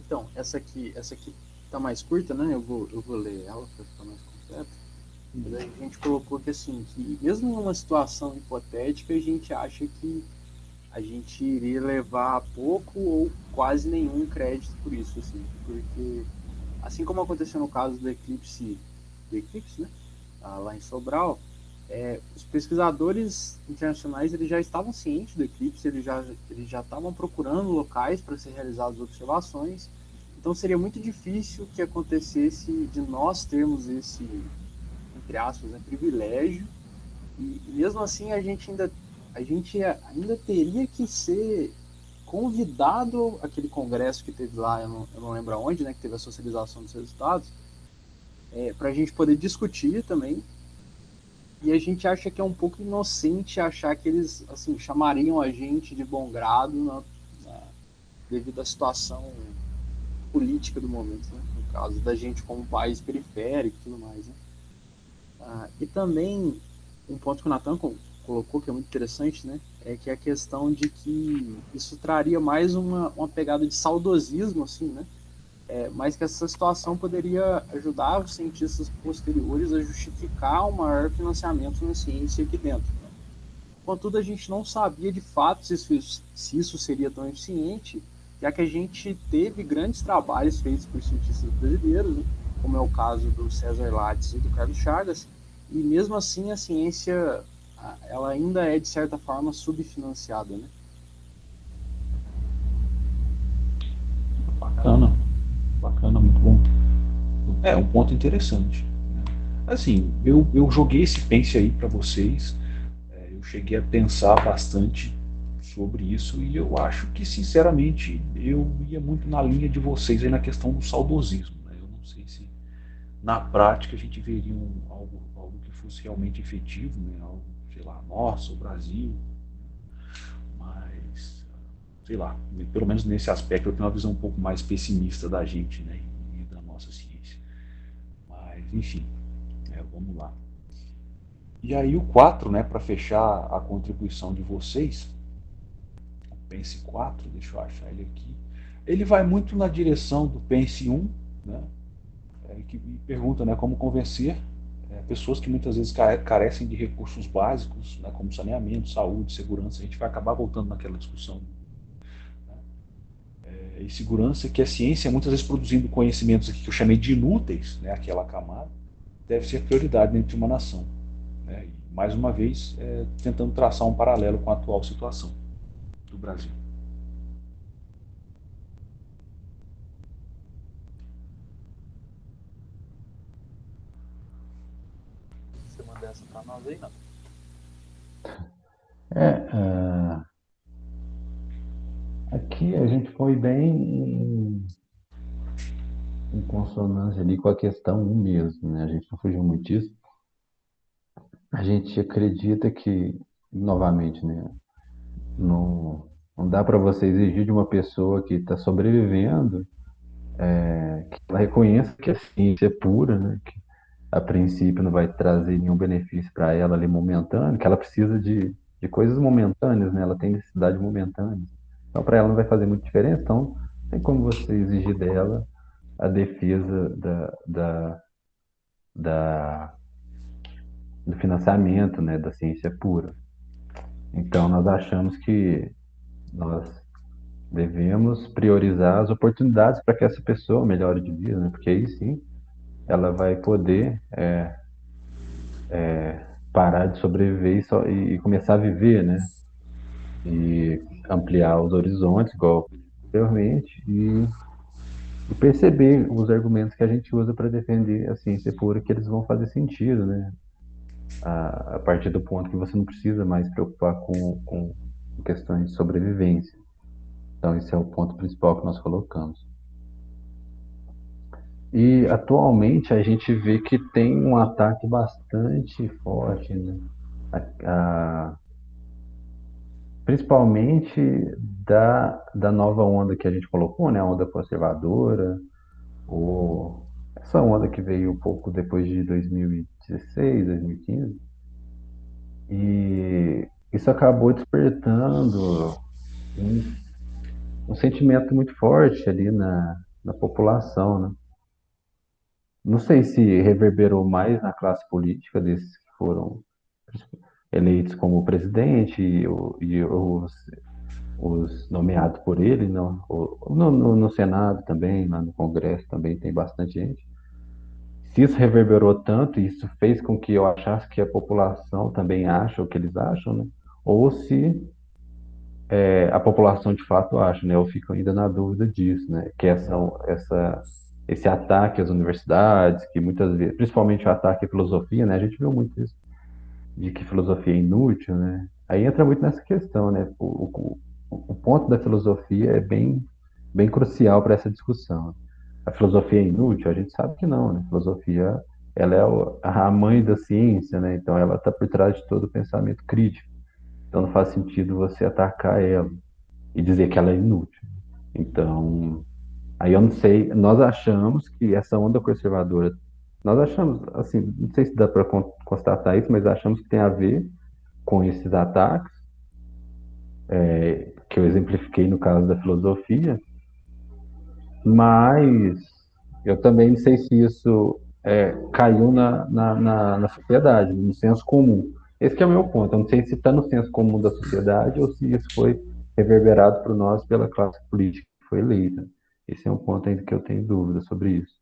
Então, essa aqui tá mais curta, né? Eu vou ler ela para ficar mais completa. Mas a gente colocou que, assim, que mesmo numa situação hipotética, a gente acha que a gente iria levar pouco ou quase nenhum crédito por isso, assim, porque assim como aconteceu no caso do eclipse, né, lá em Sobral, os pesquisadores internacionais eles já estavam cientes do eclipse, eles já estavam procurando locais para ser realizadas observações, então seria muito difícil que acontecesse de nós termos esse, entre aspas, né, privilégio, e mesmo assim a gente ainda teria que ser convidado àquele congresso que teve lá, eu não lembro aonde, né, que teve a socialização dos resultados, para a gente poder discutir também. E a gente acha que é um pouco inocente achar que eles assim chamariam a gente de bom grado devido à situação política do momento, né? No caso da gente como país periférico e tudo mais, né? E também um ponto que o Nathan colocou que é muito interessante, né? É que a questão de que isso traria mais uma pegada de saudosismo, assim, né? Mas que essa situação poderia ajudar os cientistas posteriores a justificar um maior financiamento na ciência aqui dentro, né? Contudo, a gente não sabia de fato se isso seria tão eficiente, já que a gente teve grandes trabalhos feitos por cientistas brasileiros, né? Como é o caso do César Lattes e do Carlos Chagas, e mesmo assim a ciência ela ainda é, de certa forma, subfinanciada, né? Bacana, muito bom. Um ponto interessante. assim, eu joguei esse pense aí para vocês, eu cheguei a pensar bastante sobre isso e eu acho que, sinceramente, eu ia muito na linha de vocês aí na questão do saudosismo, né? Eu não sei se na prática a gente veria algo que fosse realmente efetivo, né? Algo, sei lá, nossa, o Brasil, mas, sei lá, pelo menos nesse aspecto eu tenho uma visão um pouco mais pessimista da gente, né? E da nossa ciência. Mas, enfim, vamos lá. E aí o 4, né, para fechar a contribuição de vocês, o Pense 4, deixa eu achar ele aqui, ele vai muito na direção do Pense 1, né, que pergunta, né, como convencer pessoas que muitas vezes carecem de recursos básicos, né, como saneamento, saúde, segurança. A gente vai acabar voltando naquela discussão, né, e segurança, que a ciência, muitas vezes produzindo conhecimentos aqui que eu chamei de inúteis, né, aquela camada, deve ser prioridade dentro de uma nação. Né, e, mais uma vez, tentando traçar um paralelo com a atual situação do Brasil. Você manda essa pra nós aí, não? Aqui a gente foi bem em consonância ali com a questão 1 mesmo, né? A gente não fugiu muito disso. A gente acredita que, novamente, né? Não dá para você exigir de uma pessoa que está sobrevivendo que ela reconheça que a ciência é pura, né? Que a princípio não vai trazer nenhum benefício para ela ali momentâneo, que ela precisa de coisas momentâneas, né? Ela tem necessidade momentânea. Então, para ela não vai fazer muita diferença, então não tem como você exigir dela a defesa da, do financiamento, né, da ciência pura. Então, nós achamos que nós devemos priorizar as oportunidades para que essa pessoa melhore de vida, né? Porque aí sim ela vai poder parar de sobreviver e começar a viver, né? E ampliar os horizontes, igual anteriormente, e perceber os argumentos que a gente usa para defender a ciência pura, que eles vão fazer sentido, né? A partir do ponto que você não precisa mais se preocupar com questões de sobrevivência. Então, esse é o ponto principal que nós colocamos. E, atualmente, a gente vê que tem um ataque bastante forte, né? Principalmente da nova onda que a gente colocou, né? A onda conservadora, essa onda que veio um pouco depois de 2016, 2015. E isso acabou despertando um sentimento muito forte ali na população, né? Não sei se reverberou mais na classe política desses que foram eleitos como presidente e os nomeados por ele, não, no Senado também, lá no Congresso também tem bastante gente. Se isso reverberou tanto, e isso fez com que eu achasse que a população também acha o que eles acham, né? Ou se a população de fato acha, né? Eu fico ainda na dúvida disso, né? Que esse ataque às universidades, que muitas vezes, principalmente o ataque à filosofia, né? A gente viu muito isso, de que filosofia é inútil, né? Aí entra muito nessa questão, né? O ponto da filosofia é bem crucial para essa discussão. A filosofia é inútil? A gente sabe que não, né? A filosofia, ela é a mãe da ciência, né? Então ela está por trás de todo o pensamento crítico. Então não faz sentido você atacar ela e dizer que ela é inútil. Então, aí eu não sei, nós achamos que essa onda conservadora, nós achamos, assim, não sei se dá para constatar isso, mas achamos que tem a ver com esses ataques, que eu exemplifiquei no caso da filosofia, mas eu também não sei se isso caiu na sociedade, no senso comum. Esse que é o meu ponto. Eu não sei se está no senso comum da sociedade ou se isso foi reverberado para nós pela classe política que foi eleita. Esse é um ponto ainda que eu tenho dúvida sobre isso.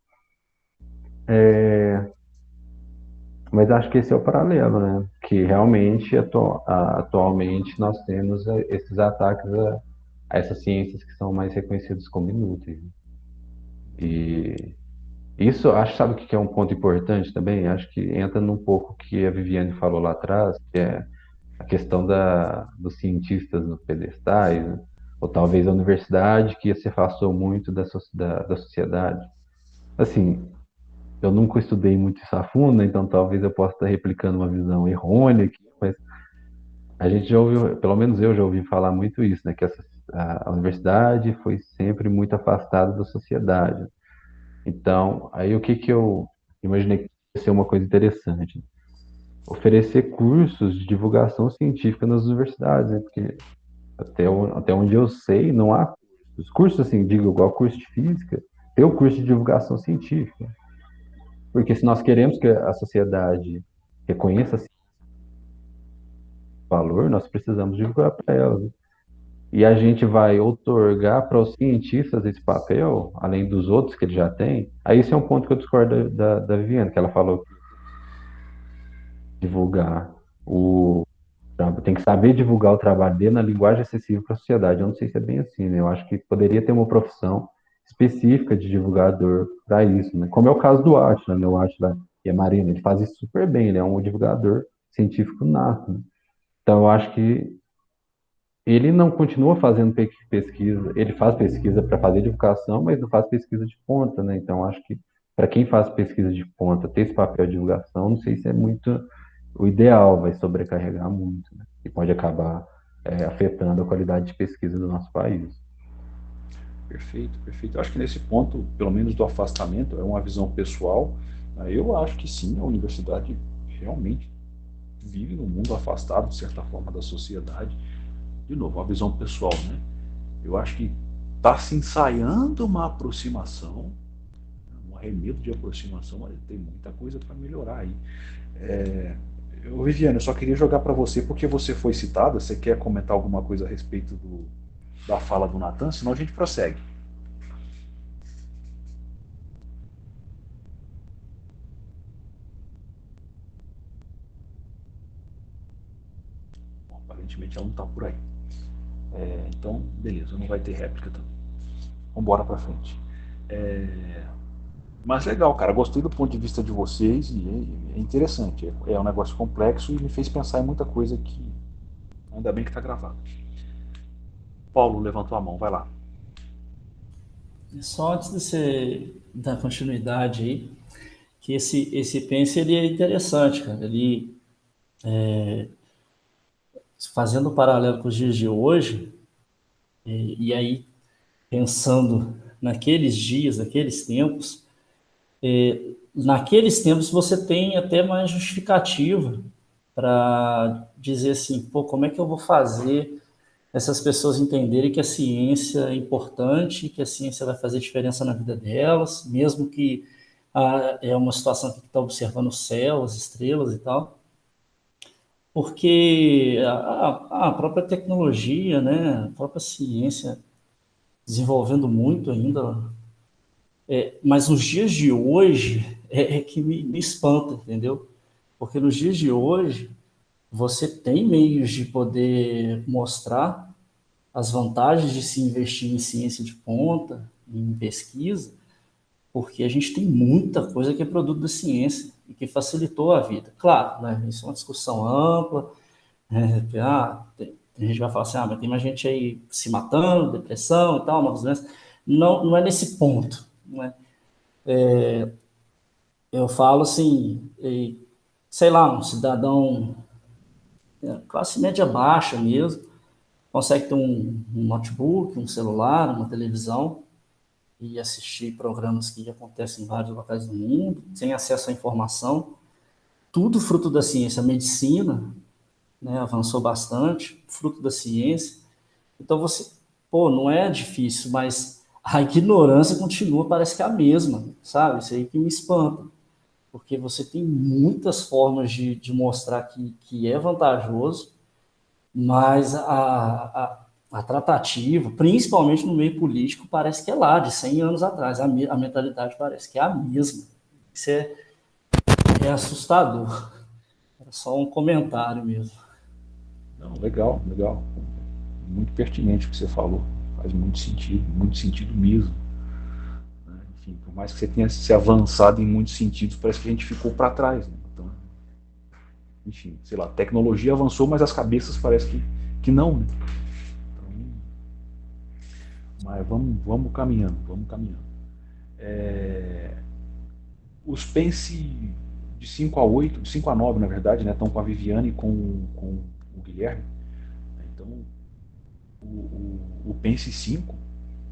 Mas acho que esse é o paralelo, né? Que realmente, atualmente, nós temos esses ataques a essas ciências que são mais reconhecidas como inúteis. E Isso, acho, sabe o que é um ponto importante também? Acho que entra num pouco que a Viviane falou lá atrás, que é a questão dos cientistas nos pedestais, né? Ou talvez a universidade que se afastou muito da sociedade. Assim, eu nunca estudei muito isso a fundo, né? Então talvez eu possa estar replicando uma visão errônea aqui, mas a gente já ouviu, pelo menos eu já ouvi falar muito isso, né? Que a universidade foi sempre muito afastada da sociedade. Então, aí o que que eu imaginei que ia ser uma coisa interessante? Oferecer cursos de divulgação científica nas universidades, né? Porque até onde eu sei, não há cursos. Cursos, assim, digo, igual curso de física, tem o curso de divulgação científica. Porque se nós queremos que a sociedade reconheça esse valor, nós precisamos divulgar para ela, né? E a gente vai outorgar para os cientistas esse papel, além dos outros que ele já tem. Aí esse é um ponto que eu discordo da Viviane, que ela falou que divulgar o tem que saber divulgar o trabalho dele na linguagem acessível para a sociedade. Eu não sei se é bem assim, né? Eu acho que poderia ter uma profissão específica de divulgador para isso, né? Como é o caso do Átila, né? O Átila e a Marina, ele faz isso super bem, ele é um divulgador científico nato, né? Então, eu acho que ele não continua fazendo pesquisa, ele faz pesquisa para fazer divulgação, mas não faz pesquisa de ponta, né? Então, acho que para quem faz pesquisa de ponta, ter esse papel de divulgação, não sei se é muito o ideal, vai sobrecarregar muito, né? E pode acabar afetando a qualidade de pesquisa do nosso país. Perfeito, perfeito. Eu acho que nesse ponto, pelo menos do afastamento, é uma visão pessoal. Eu acho que sim, a universidade realmente vive num mundo afastado, de certa forma, da sociedade. De novo, uma visão pessoal, né? Eu acho que está se ensaiando uma aproximação, um arremedo de aproximação, mas tem muita coisa para melhorar aí. Viviane, eu só queria jogar para você, porque você foi citada, você quer comentar alguma coisa a respeito da fala do Natan, senão a gente prossegue. Bom, aparentemente ela não está por aí. Então, beleza, não vai ter réplica. Então. Vamos embora para frente. Mas legal, cara, gostei do ponto de vista de vocês e é interessante. É um negócio complexo e me fez pensar em muita coisa que ainda bem que está gravado. Paulo levantou a mão, vai lá. Só antes de você dar continuidade aí, que esse pense ele é interessante, cara. Ele, fazendo um paralelo com os dias de hoje, e aí pensando naqueles dias, naqueles tempos, naqueles tempos você tem até mais justificativa para dizer assim, pô, como é que eu vou fazer essas pessoas entenderem que a ciência é importante, que a ciência vai fazer diferença na vida delas, mesmo que é uma situação que está observando o céu, as estrelas e tal, porque a própria tecnologia, né, a própria ciência desenvolvendo muito ainda, mas nos dias de hoje é que me espanta, entendeu? Porque nos dias de hoje você tem meios de poder mostrar as vantagens de se investir em ciência de ponta, em pesquisa, porque a gente tem muita coisa que é produto da ciência e que facilitou a vida. Claro, né, isso é uma discussão ampla, tem gente que vai falar assim, mas tem mais gente aí se matando, depressão e tal, novas doenças. Não é nesse ponto, né? Eu falo assim, sei lá, um cidadão classe média baixa mesmo, consegue ter um notebook, um celular, uma televisão e assistir programas que acontecem em vários locais do mundo, sem acesso à informação, tudo fruto da ciência. A medicina, né, avançou bastante, fruto da ciência. Então não é difícil, mas a ignorância continua, parece que é a mesma, sabe? Isso aí que me espanta, porque você tem muitas formas de mostrar que é vantajoso, mas a tratativa, principalmente no meio político, parece que é lá, de 100 anos atrás. A mentalidade parece que é a mesma. Isso é assustador. Era só um comentário mesmo. Não, legal, legal. Muito pertinente o que você falou. Faz muito sentido mesmo. enfim, por mais que você tenha se avançado em muitos sentidos, parece que a gente ficou para trás, né? Então, enfim, sei lá, a tecnologia avançou, mas as cabeças parece que não, né? Então, mas vamos caminhando, vamos caminhando. Os Pense de 5 a 8, de 5 a 9, na verdade, né, estão com a Viviane e com o Guilherme. Então, o Pense 5,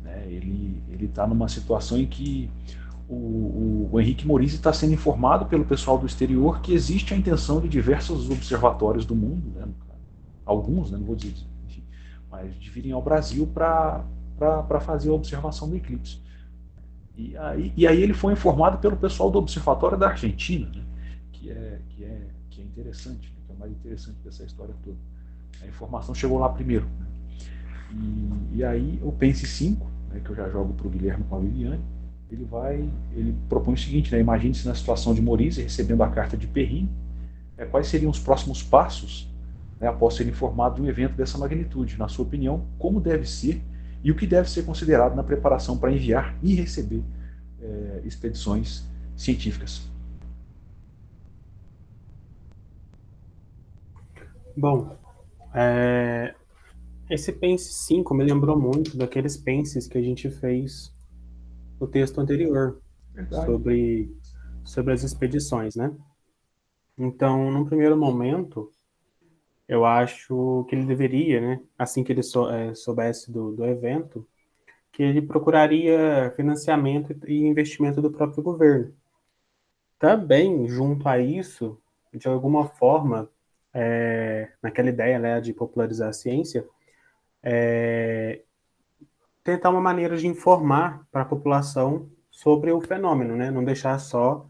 né, ele está numa situação em que o Henrique Morizzi está sendo informado pelo pessoal do exterior que existe a intenção de diversos observatórios do mundo, né, alguns, né, não vou dizer, enfim, mas de virem ao Brasil para fazer a observação do eclipse. E aí ele foi informado pelo pessoal do Observatório da Argentina, né, que é interessante, que é o mais interessante dessa história toda. A informação chegou lá primeiro, né. E aí o Pense 5, né, que eu já jogo para o Guilherme com a Viviane, ele propõe o seguinte, né, imagine-se na situação de Morizzi recebendo a carta de Perrin, quais seriam os próximos passos, né, após ser informado de um evento dessa magnitude, na sua opinião, como deve ser e o que deve ser considerado na preparação para enviar e receber expedições científicas. Bom, esse Pense 5 me lembrou muito daqueles Penses que a gente fez no texto anterior, sobre as expedições, né? Então, num primeiro momento, eu acho que ele deveria, né, assim que ele soubesse do evento, que ele procuraria financiamento e investimento do próprio governo. Também, junto a isso, de alguma forma, naquela ideia, né, de popularizar a ciência, tentar uma maneira de informar para a população sobre o fenômeno, né, não deixar só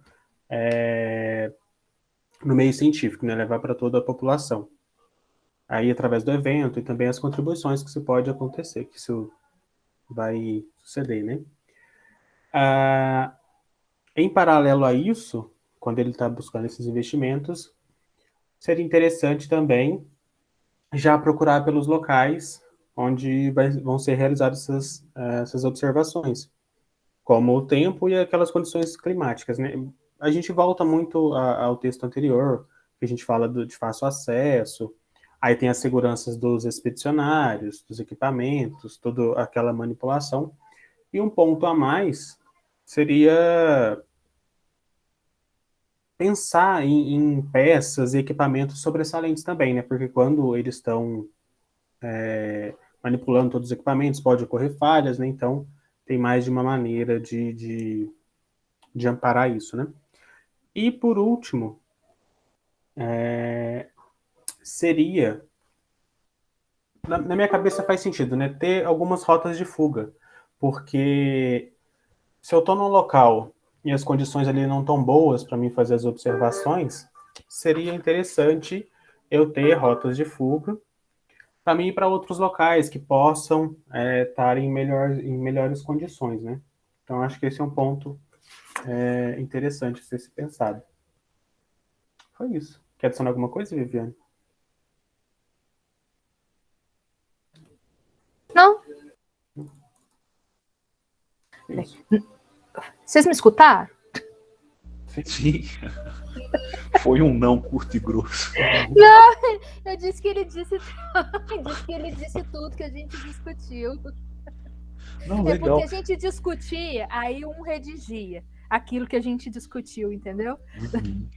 no meio científico, né, levar para toda a população. Aí, através do evento e também as contribuições que isso pode acontecer, que isso vai suceder, né? Em paralelo a isso, quando ele está buscando esses investimentos, seria interessante também já procurar pelos locais onde vão ser realizadas essas observações, como o tempo e aquelas condições climáticas, né? A gente volta muito ao texto anterior, que a gente fala de fácil acesso, aí tem as seguranças dos expedicionários, dos equipamentos, toda aquela manipulação. E um ponto a mais seria pensar em peças e equipamentos sobressalentes também, né? Porque quando eles estão manipulando todos os equipamentos, pode ocorrer falhas, né? Então, tem mais de uma maneira de amparar isso, né? E, por último, seria... Na minha cabeça faz sentido, né? Ter algumas rotas de fuga, porque se eu estou num local e as condições ali não estão boas para mim fazer as observações, seria interessante eu ter rotas de fuga para mim ir para outros locais que possam estar em melhores condições, né? Então, acho que esse é um ponto interessante a ser se pensado. Foi isso. Quer adicionar alguma coisa, Viviane? Não. Vocês me escutaram? Sim. Foi um não curto e grosso. Não, eu disse que ele disse tudo que a gente discutiu. Não, legal. Porque a gente discutia, aí um redigia aquilo que a gente discutiu, entendeu? Uhum.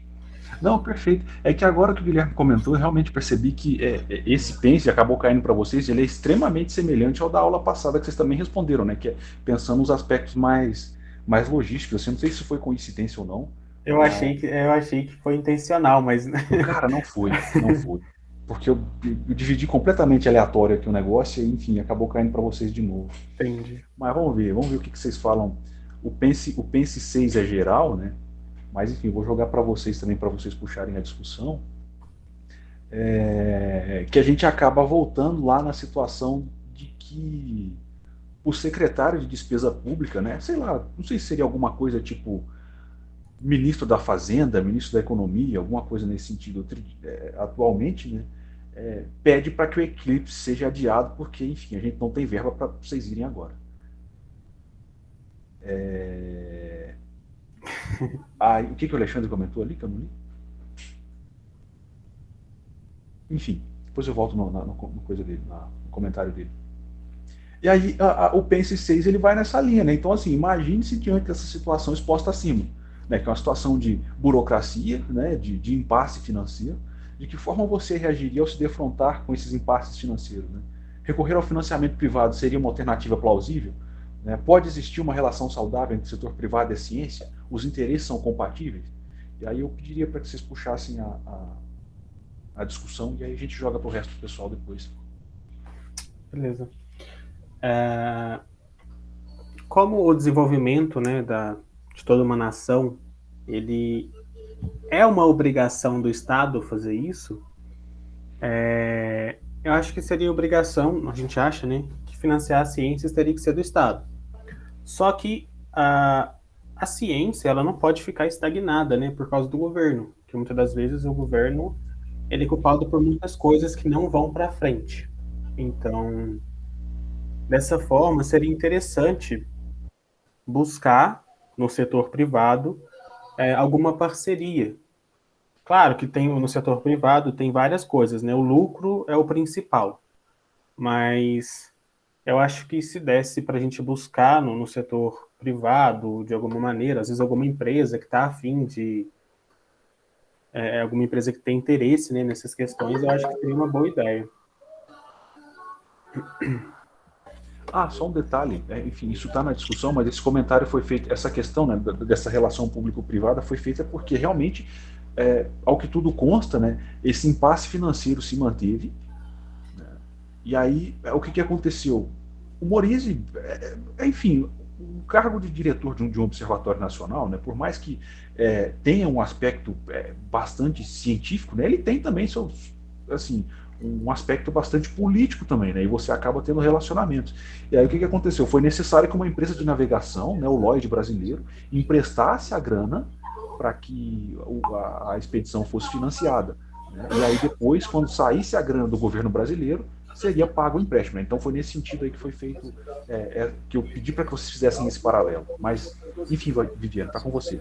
Não, perfeito. É que agora que o Guilherme comentou, eu realmente percebi que esse pense acabou caindo para vocês, ele é extremamente semelhante ao da aula passada que vocês também responderam, né? Que é pensando nos aspectos mais logísticos. Eu não sei se foi coincidência ou não. Eu achei que foi intencional, mas... Cara, não foi. Porque eu dividi completamente aleatório aqui o negócio e, enfim, acabou caindo para vocês de novo. Entendi. Mas vamos ver o que vocês falam. O pense 6 é geral, né? Mas, enfim, vou jogar para vocês também, para vocês puxarem a discussão. Que a gente acaba voltando lá na situação de que o secretário de Despesa Pública, né? Sei lá, não sei se seria alguma coisa tipo ministro da Fazenda, ministro da Economia, alguma coisa nesse sentido, atualmente, né? Pede para que o eclipse seja adiado, porque, enfim, a gente não tem verba para vocês irem agora. O que o Alexandre comentou ali, que eu não li? Enfim, depois eu volto no coisa dele, no comentário dele. E aí o Pense 6 ele vai nessa linha, né? Então, assim, imagine-se diante dessa situação exposta acima, né? Que é uma situação de burocracia, né? De impasse financeiro. De que forma você reagiria ao se defrontar com esses impasses financeiros, né? Recorrer ao financiamento privado seria uma alternativa plausível? Né? Pode existir uma relação saudável entre o setor privado e a ciência? Os interesses são compatíveis? E aí eu pediria para que vocês puxassem a discussão e aí a gente joga para o resto do pessoal depois. Beleza. Como o desenvolvimento, né, de toda uma nação, ele é uma obrigação do Estado fazer isso, eu acho que seria obrigação, a gente acha, né, que financiar as ciências teria que ser do Estado. Só que a ciência, ela não pode ficar estagnada, né, por causa do governo, que muitas das vezes o governo ele é culpado por muitas coisas que não vão para frente. Então, dessa forma, seria interessante buscar no setor privado alguma parceria. Claro que no setor privado tem várias coisas, né? O lucro é o principal, mas eu acho que se desse para a gente buscar no setor privado, de alguma maneira, às vezes alguma empresa que está afim de... alguma empresa que tem interesse, né, nessas questões, eu acho que seria uma boa ideia. Só um detalhe, enfim, isso está na discussão, mas esse comentário foi feito, essa questão, né, dessa relação público-privada foi feita porque realmente, ao que tudo consta, né, esse impasse financeiro se manteve, né, e aí o que aconteceu? O Morize, enfim, o cargo de diretor de um observatório nacional, né, por mais que tenha um aspecto bastante científico, né, ele tem também seus, assim, um aspecto bastante político também, né? E você acaba tendo relacionamentos. E aí o que aconteceu? Foi necessário que uma empresa de navegação, né, o Lloyd brasileiro, emprestasse a grana para que a expedição fosse financiada. Né? E aí depois, quando saísse a grana do governo brasileiro, seria pago o empréstimo. Né? Então foi nesse sentido aí que foi feito, que eu pedi para que vocês fizessem esse paralelo. Mas, enfim, Viviane, está com você.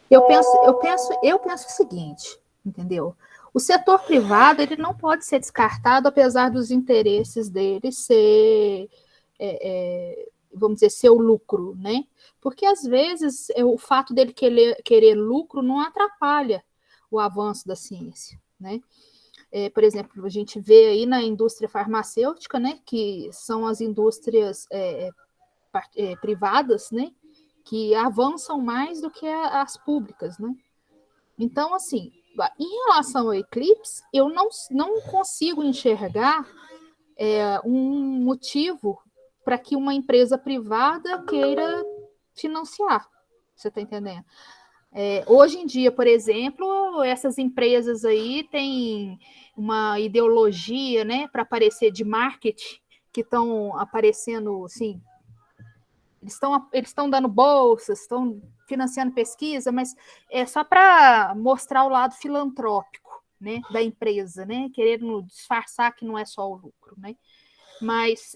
Eu penso o seguinte, entendeu? O setor privado ele não pode ser descartado, apesar dos interesses dele ser, vamos dizer, ser o lucro, né? Porque às vezes o fato dele querer lucro não atrapalha o avanço da ciência, né? Por exemplo, a gente vê aí na indústria farmacêutica, né, que são as indústrias privadas, né, que avançam mais do que as públicas, né? Então, assim, em relação ao eclipse, eu não consigo enxergar um motivo para que uma empresa privada queira financiar. Você está entendendo? Hoje em dia, por exemplo, essas empresas aí têm uma ideologia, né, para aparecer de marketing, que estão aparecendo, assim, eles estão dando bolsas, estão financiando pesquisa, mas é só para mostrar o lado filantrópico, né, da empresa, né, querendo disfarçar que não é só o lucro, né? Mas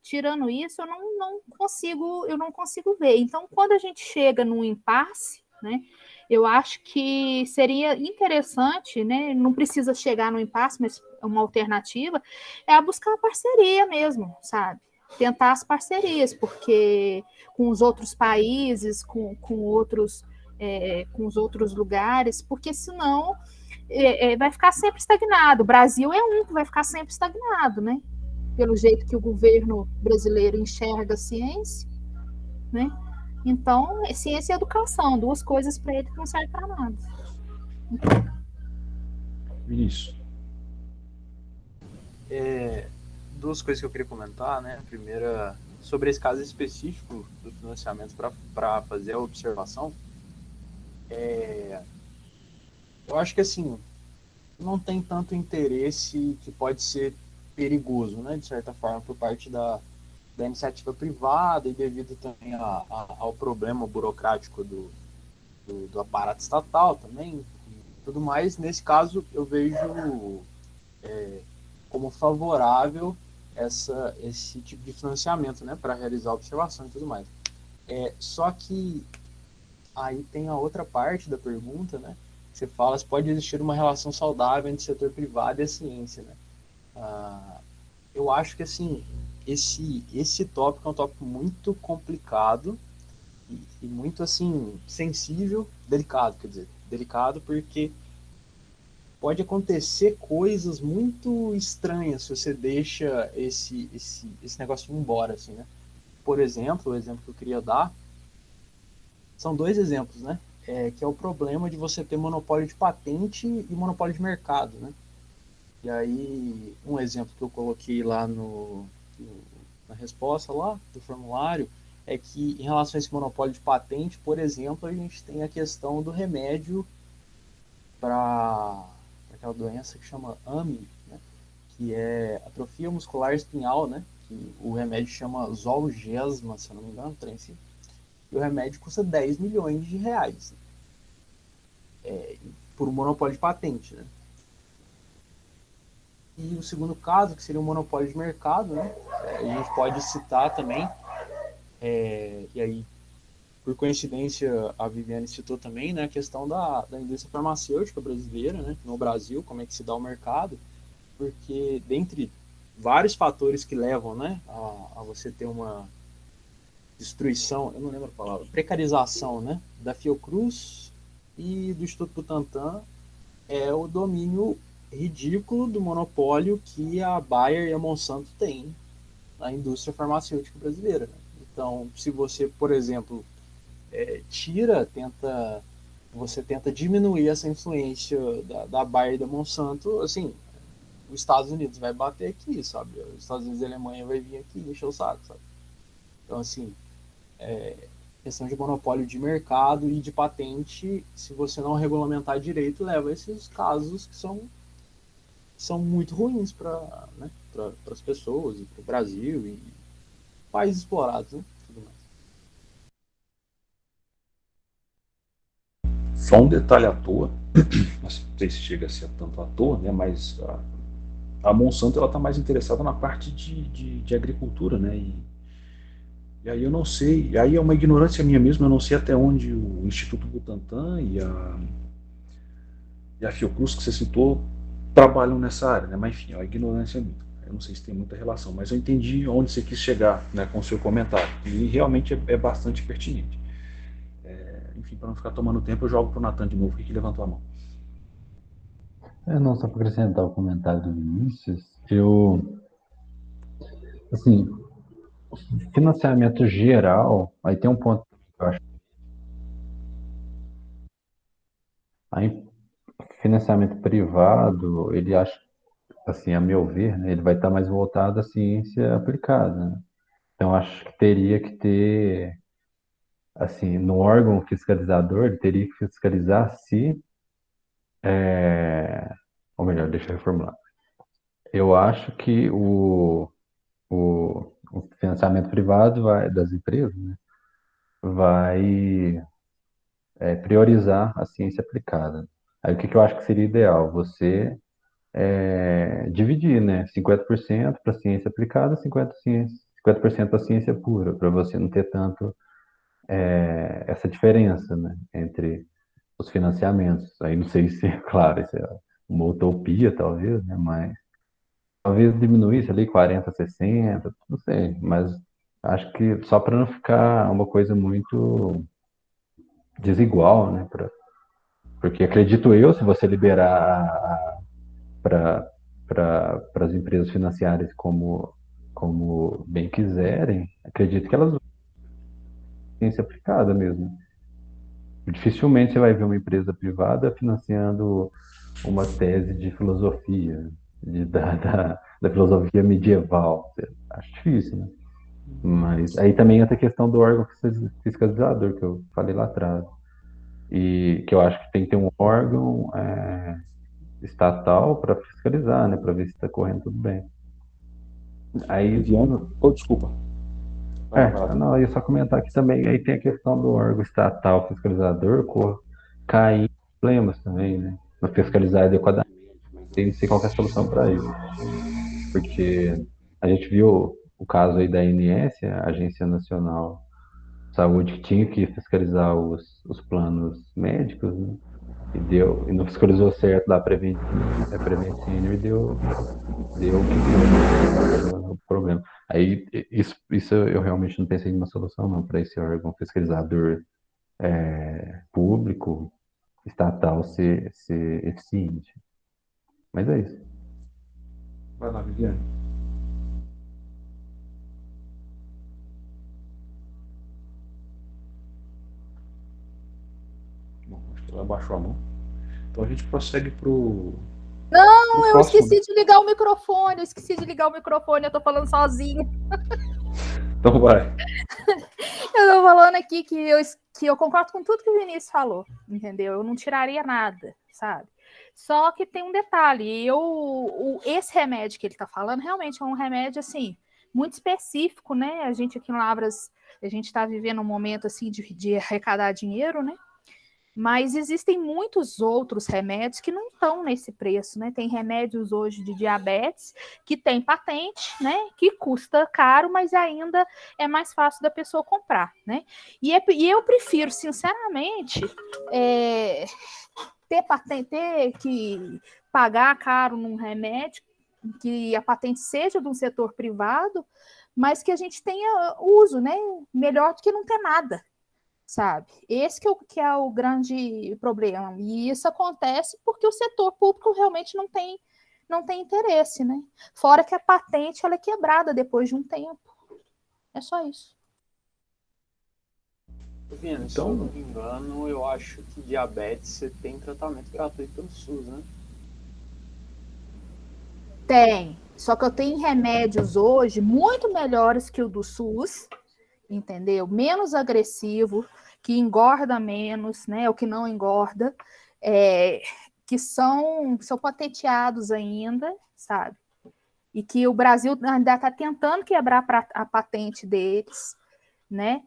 tirando isso, eu não consigo ver. Então, quando a gente chega num impasse, né, eu acho que seria interessante, né, não precisa chegar no impasse, mas uma alternativa é a buscar a parceria mesmo, sabe? Tentar as parcerias, porque com os outros países, com os outros lugares, porque senão vai ficar sempre estagnado. O Brasil é um que vai ficar sempre estagnado, né? Pelo jeito que o governo brasileiro enxerga a ciência, né? Então, ciência e educação, duas coisas para ele que não servem para nada. Vinícius. Duas coisas que eu queria comentar, né? A primeira, sobre esse caso específico do financiamento para fazer a observação, eu acho que, assim, não tem tanto interesse que pode ser perigoso, né? De certa forma, por parte da iniciativa privada e devido também ao problema burocrático do aparato estatal também e tudo mais. Nesse caso, eu vejo como favorável esse tipo de financiamento, né, para realizar a observação e tudo mais. Só que aí tem a outra parte da pergunta, né? Você fala se pode existir uma relação saudável entre o setor privado e a ciência, né? Eu acho que assim esse tópico é um tópico muito complicado e muito assim sensível, delicado, quer dizer, delicado porque pode acontecer coisas muito estranhas se você deixa esse negócio ir embora, assim, né? Por exemplo, o exemplo que eu queria dar são dois exemplos, né? Que é o problema de você ter monopólio de patente e monopólio de mercado, né? E aí, um exemplo que eu coloquei lá na resposta lá do formulário é que em relação a esse monopólio de patente, por exemplo, a gente tem a questão do remédio para aquela doença que chama AMI, né? Que é atrofia muscular espinhal, né? Que o remédio chama Zolgensma, se eu não me engano, trem assim. E o remédio custa 10 milhões de reais. Por um monopólio de patente, né? E o segundo caso, que seria um monopólio de mercado, né? A gente pode citar também, e aí, por coincidência, a Viviane citou também, né, a questão da indústria farmacêutica brasileira, né, no Brasil, como é que se dá o mercado, porque dentre vários fatores que levam, né, a você ter uma destruição, eu não lembro a palavra, precarização, né, da Fiocruz e do Instituto Butantan, é o domínio ridículo do monopólio que a Bayer e a Monsanto têm na indústria farmacêutica brasileira, né? Então, se você, por exemplo, você tenta diminuir essa influência da Bayer e da Monsanto, assim, os Estados Unidos vai bater aqui, sabe? Os Estados Unidos e a Alemanha vai vir aqui e encher o saco, sabe? Então, assim, questão de monopólio de mercado e de patente, se você não regulamentar direito, leva a esses casos que são muito ruins para, né, as pessoas e para o Brasil e países explorados, né? Tudo mais. Só um detalhe à toa, não sei se chega a ser tanto à toa, né, mas a Monsanto ela está mais interessada na parte de agricultura, né, e aí eu não sei, e aí é uma ignorância minha mesmo, eu não sei até onde o Instituto Butantan e a Fiocruz que você citou trabalham nessa área, né, mas enfim, é uma ignorância minha. Eu não sei se tem muita relação, mas eu entendi onde você quis chegar, né, com o seu comentário, e realmente é bastante pertinente. Enfim, para não ficar tomando tempo, eu jogo para o Natan de novo, que levantou a mão. Não, só para acrescentar o comentário do Vinícius, assim, financiamento geral, aí tem um ponto que eu acho, aí, financiamento privado, ele acha, assim, a meu ver, né, ele vai estar mais voltado à ciência aplicada, né? Então, acho que teria que ter, assim, no órgão fiscalizador, ele teria que fiscalizar se, ou melhor, deixa eu reformular. Eu acho que o financiamento privado das empresas, né, vai priorizar a ciência aplicada. Aí o que eu acho que seria ideal? Você dividir, né? 50% para ciência aplicada, 50% para ciência pura, para você não ter tanto essa diferença, né, entre os financiamentos. Aí não sei se, claro, isso é uma utopia, talvez, né? Mas talvez diminuísse ali 40, 60, não sei, mas acho que só para não ficar uma coisa muito desigual, né? Porque acredito eu, se você liberar para as empresas financiárias como bem quiserem, acredito que elas vão ter ciência aplicada mesmo. Dificilmente você vai ver uma empresa privada financiando uma tese de filosofia, da filosofia medieval. Acho difícil, né? Mas aí também entra a questão do órgão fiscalizador, que eu falei lá atrás. E que eu acho que tem que ter um órgão estatal para fiscalizar, né? Para ver se está correndo tudo bem. Aí, Viviane, desculpa. Vai lá. não, eu ia só comentar que também aí tem a questão do órgão estatal fiscalizador cair em problemas também, né? Não fiscalizar adequadamente, mas aí não sei qual que é a solução para isso. porque a gente viu o caso aí da ANS, a Agência Nacional de Saúde, que tinha que fiscalizar os planos médicos, né? E não fiscalizou certo da Prevent Senior e deu o que deu o problema. Aí, isso eu realmente não pensei em uma solução, não, para esse órgão fiscalizador público, estatal, ser eficiente. Mas é isso. Vai lá, Viviane. Bom, acho que ela abaixou a mão. Então a gente prossegue pro Eu próximo, né? esqueci de ligar o microfone, eu tô falando sozinha. Então vai. Eu tô falando aqui que eu concordo com tudo que o Vinícius falou, entendeu? Eu não tiraria nada, sabe? Só que tem um detalhe, esse remédio que ele tá falando realmente é um remédio, assim, muito específico, né? A gente aqui em Lavras, a gente tá vivendo um momento, assim, de arrecadar dinheiro, né? Mas existem muitos outros remédios que não estão nesse preço, né? Tem remédios hoje de diabetes que tem patente, né? Que custa caro, mas ainda é mais fácil da pessoa comprar, né? E eu prefiro, sinceramente, ter que pagar caro num remédio, que a patente seja de um setor privado, mas que a gente tenha uso, né? Melhor do que não ter nada. Sabe? Esse que é o grande problema. E isso acontece porque o setor público realmente não tem interesse, né? Fora que a patente ela é quebrada depois de um tempo. É só isso. Vindo, se eu não me engano, eu acho que diabetes você tem tratamento gratuito pelo SUS, né? Tem. Só que eu tenho remédios hoje muito melhores que o do SUS, entendeu? Menos agressivo, que engorda menos, né? O que não engorda, que são patenteados ainda, sabe? E que o Brasil ainda está tentando quebrar a patente deles, né?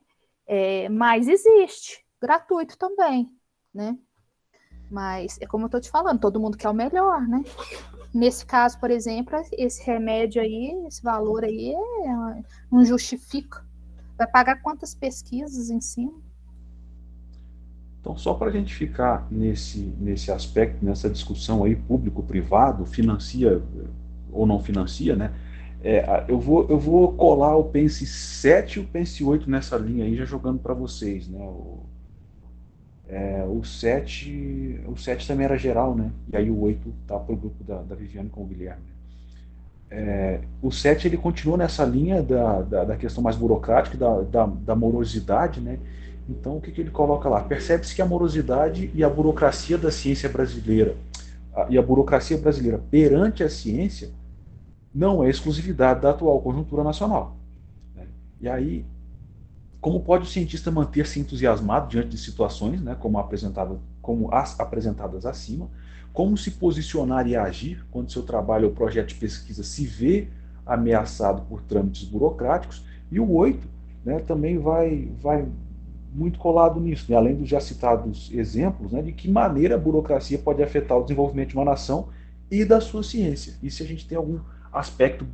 Mas existe, gratuito também, né? Mas é como eu estou te falando, todo mundo quer o melhor, né? Nesse caso, por exemplo, esse remédio aí, esse valor aí, não justifica. Vai pagar quantas pesquisas em cima? Então, só para a gente ficar nesse aspecto, nessa discussão aí, público-privado, financia ou não financia, né? Eu vou colar o Pense 7 e o Pense 8 nessa linha aí, já jogando para vocês, né? O 7 também era geral, né? E aí o 8 tá para o grupo da Viviane com o Guilherme. O 7 ele continua nessa linha da questão mais burocrática, da morosidade, né? Então, o que ele coloca lá? Percebe-se que a morosidade e a burocracia da ciência brasileira, e a burocracia brasileira perante a ciência, não é exclusividade da atual conjuntura nacional, né? E aí, como pode o cientista manter-se entusiasmado diante de situações, né, como as apresentadas acima, como se posicionar e agir quando seu trabalho ou projeto de pesquisa se vê ameaçado por trâmites burocráticos? E o 8, né, também vai muito colado nisso, né, além dos já citados exemplos, né, de que maneira a burocracia pode afetar o desenvolvimento de uma nação e da sua ciência. E se a gente tem algum aspecto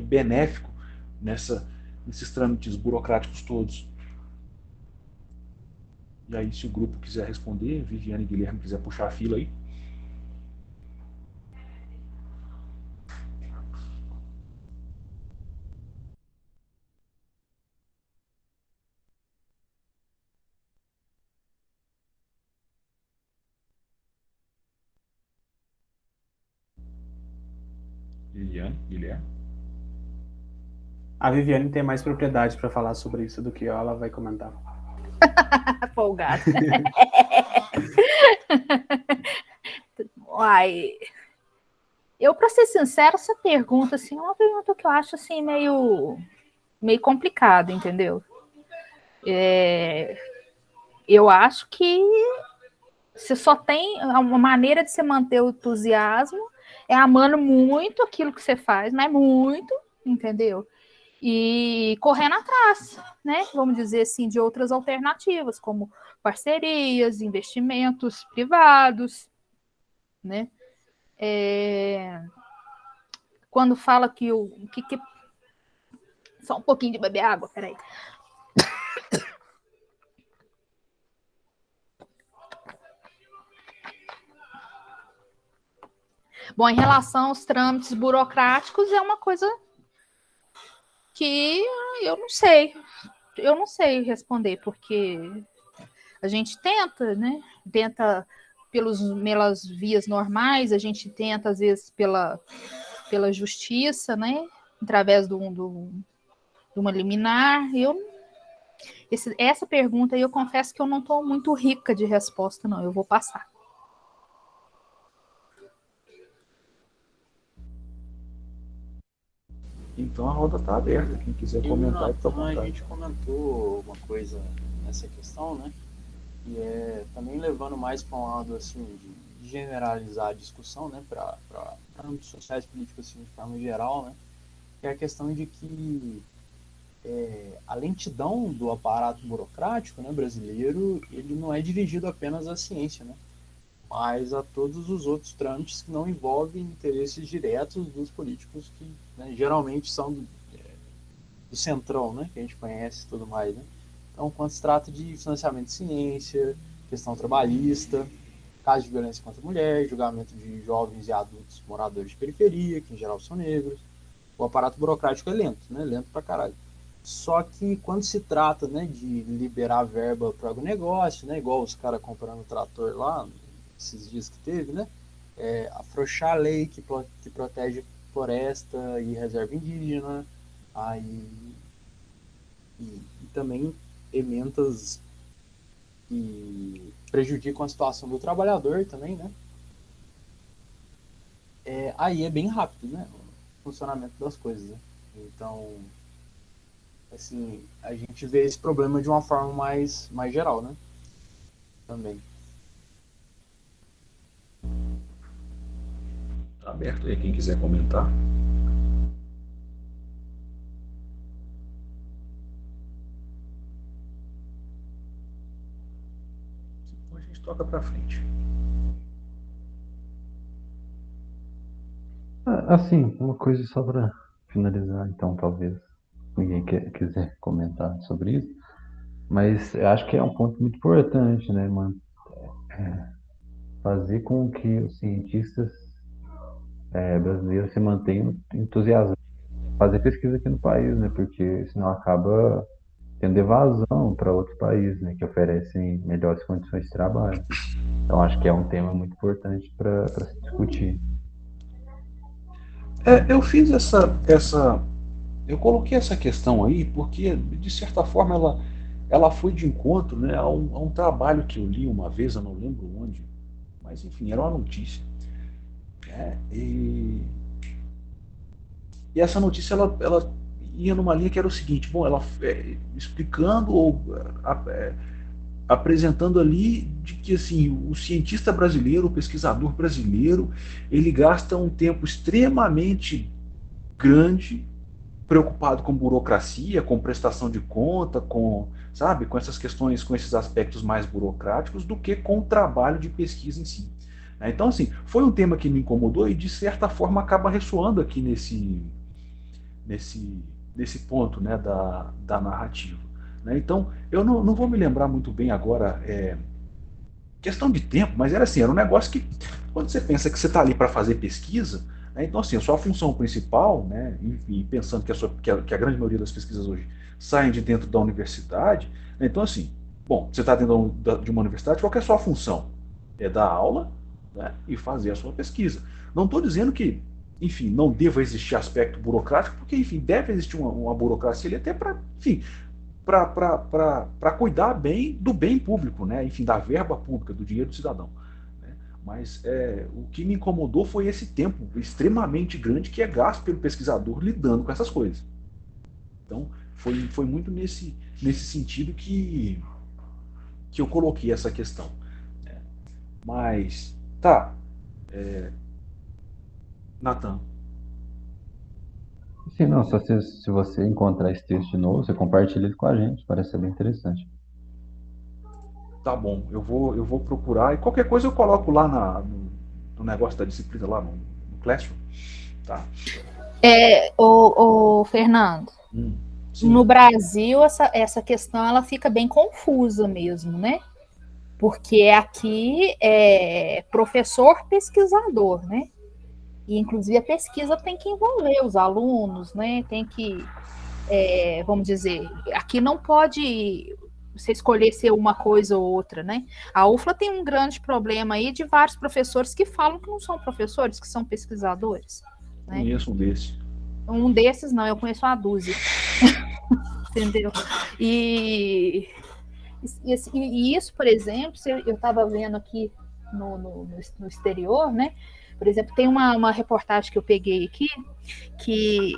benéfico nesses trâmites burocráticos todos. E aí, se o grupo quiser responder, Viviane e Guilherme quiser puxar a fila aí. Viviane, Guilherme. A Viviane tem mais propriedade para falar sobre isso do que ela vai comentar. Folgado. Uai. Eu, para ser sincera, essa pergunta assim, é uma pergunta que eu acho assim, meio complicada, entendeu? Eu acho que você só tem uma maneira de você manter o entusiasmo amando muito aquilo que você faz, mas muito, entendeu? E correndo atrás, né? Vamos dizer assim, de outras alternativas, como parcerias, investimentos privados, né? quando fala que só um pouquinho de beber água, peraí. Bom, em relação aos trâmites burocráticos, é uma coisa que eu não sei responder, porque a gente tenta, né? Tenta pelas vias normais, a gente tenta, às vezes, pela justiça, né? Através de uma liminar. Essa pergunta aí, eu confesso que eu não estou muito rica de resposta, não. Eu vou passar. Então a roda está aberta. Quem quiser comentar, fica à A vontade. gente comentou uma coisa nessa questão, né? E é também levando mais para um lado assim de generalizar a discussão, né? Para âmbitos sociais, políticos assim, de forma geral, né? Que é a questão de que a lentidão do aparato burocrático, né, brasileiro, ele não é dirigido apenas à ciência, né? Mas a todos os outros trâmites que não envolvem interesses diretos dos políticos que, né, geralmente são do centrão, né, que a gente conhece e tudo mais, né? Então, quando se trata de financiamento de ciência, questão trabalhista, casos de violência contra a mulher, julgamento de jovens e adultos moradores de periferia, que em geral são negros, o aparato burocrático é lento, né, lento pra caralho. Só que quando se trata, né, de liberar verba para algum negócio, né, igual os caras comprando trator lá, esses dias que teve, né? Afrouxar a lei que protege floresta e reserva indígena, aí, e também emendas que prejudicam a situação do trabalhador também, né? Aí é bem rápido, né? O funcionamento das coisas, né? Então, assim, a gente vê esse problema de uma forma mais geral, né? Também. Está aberto aí, quem quiser comentar. Então a gente toca para frente. Assim, uma coisa só para finalizar, então, talvez ninguém quiser comentar sobre isso, mas eu acho que é um ponto muito importante, né, mano? Fazer com que os cientistas brasileiros se mantenham entusiasmados, fazer pesquisa aqui no país, né? Porque senão acaba tendo evasão para outros países, né? Que oferecem melhores condições de trabalho. Então acho que é um tema muito importante para se discutir. Eu fiz eu coloquei essa questão aí porque, de certa forma, ela foi de encontro, né, a um trabalho que eu li uma vez, eu não lembro onde, mas enfim, era uma notícia. E essa notícia ela ia numa linha que era o seguinte: bom, ela explicando ou apresentando ali de que assim o cientista brasileiro, o pesquisador brasileiro, ele gasta um tempo extremamente grande preocupado com burocracia, com prestação de conta, sabe, com essas questões, com esses aspectos mais burocráticos, do que com o trabalho de pesquisa em si. Então, assim, foi um tema que me incomodou e, de certa forma, acaba ressoando aqui nesse ponto, né, da narrativa. Né? Então, eu não vou me lembrar muito bem agora, questão de tempo, mas era um negócio que, quando você pensa que você está ali para fazer pesquisa, né, então, assim, a sua função principal, né, e pensando que a grande maioria das pesquisas hoje saem de dentro da universidade, né, então, assim, bom, você está dentro de uma universidade, qual que é a sua função? É dar aula, né, e fazer a sua pesquisa. Não estou dizendo que, enfim, não deva existir aspecto burocrático, porque, enfim, deve existir uma burocracia ali até para, enfim, para cuidar bem do bem público, né? Enfim, da verba pública, do dinheiro do cidadão. Né? Mas o que me incomodou foi esse tempo extremamente grande que é gasto pelo pesquisador lidando com essas coisas. Então, foi muito nesse sentido que eu coloquei essa questão. Né? Mas, tá, Natan. Sim, não, só se você encontrar esse texto de novo, você compartilha ele com a gente, parece ser bem interessante. Tá bom, eu vou procurar e qualquer coisa eu coloco lá no negócio da disciplina lá no Classroom, tá? Fernando, Sim. no Brasil essa questão ela fica bem confusa mesmo, né? Porque aqui é professor pesquisador, né? E inclusive a pesquisa tem que envolver os alunos, né? Tem que, vamos dizer, aqui não pode você escolher ser uma coisa ou outra, né? A UFLA tem um grande problema aí de vários professores que falam que não são professores, que são pesquisadores. Né? Conheço um desse. Um desses não, eu conheço uma dúzia. Entendeu? E isso, por exemplo, eu estava vendo aqui no exterior, né? Por exemplo, tem uma reportagem que eu peguei aqui, que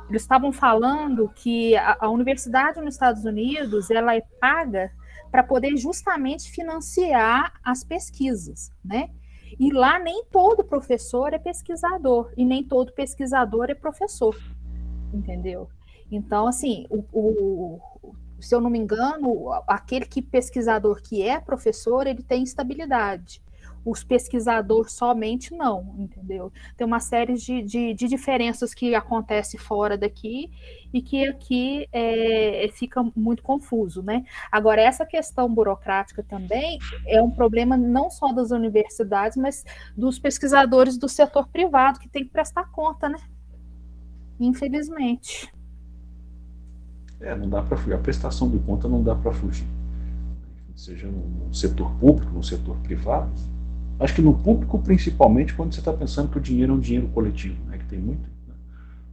eles estavam falando que a universidade nos Estados Unidos ela é paga para poder justamente financiar as pesquisas, né? E lá nem todo professor é pesquisador, e nem todo pesquisador é professor, entendeu? Então, assim, se eu não me engano, aquele pesquisador que é professor, ele tem estabilidade. Os pesquisadores somente não, entendeu? Tem uma série de diferenças que acontece fora daqui e que aqui fica muito confuso, né? Agora, essa questão burocrática também é um problema não só das universidades, mas dos pesquisadores do setor privado, que tem que prestar conta, né? Infelizmente. Não dá para fugir. A prestação de conta não dá para fugir. Seja no setor público, no setor privado. Acho que no público, principalmente, quando você está pensando que o dinheiro é um dinheiro coletivo, né, que tem muito. Né?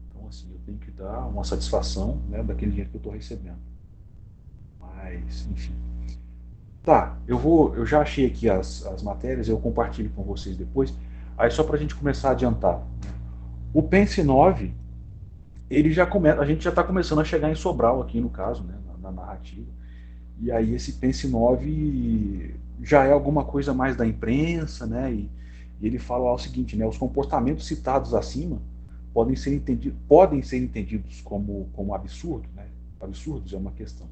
Então, assim, eu tenho que dar uma satisfação, né, daquele dinheiro que eu estou recebendo. Mas, enfim. Tá, eu já achei aqui as matérias, eu compartilho com vocês depois. Aí, só para a gente começar a adiantar. O Pense 9, a gente já está começando a chegar em Sobral aqui, no caso, né, na narrativa. E aí esse Pense 9 já é alguma coisa mais da imprensa, né? E ele fala lá o seguinte, né? Os comportamentos citados acima podem ser entendidos como absurdos, né? Absurdos é uma questão.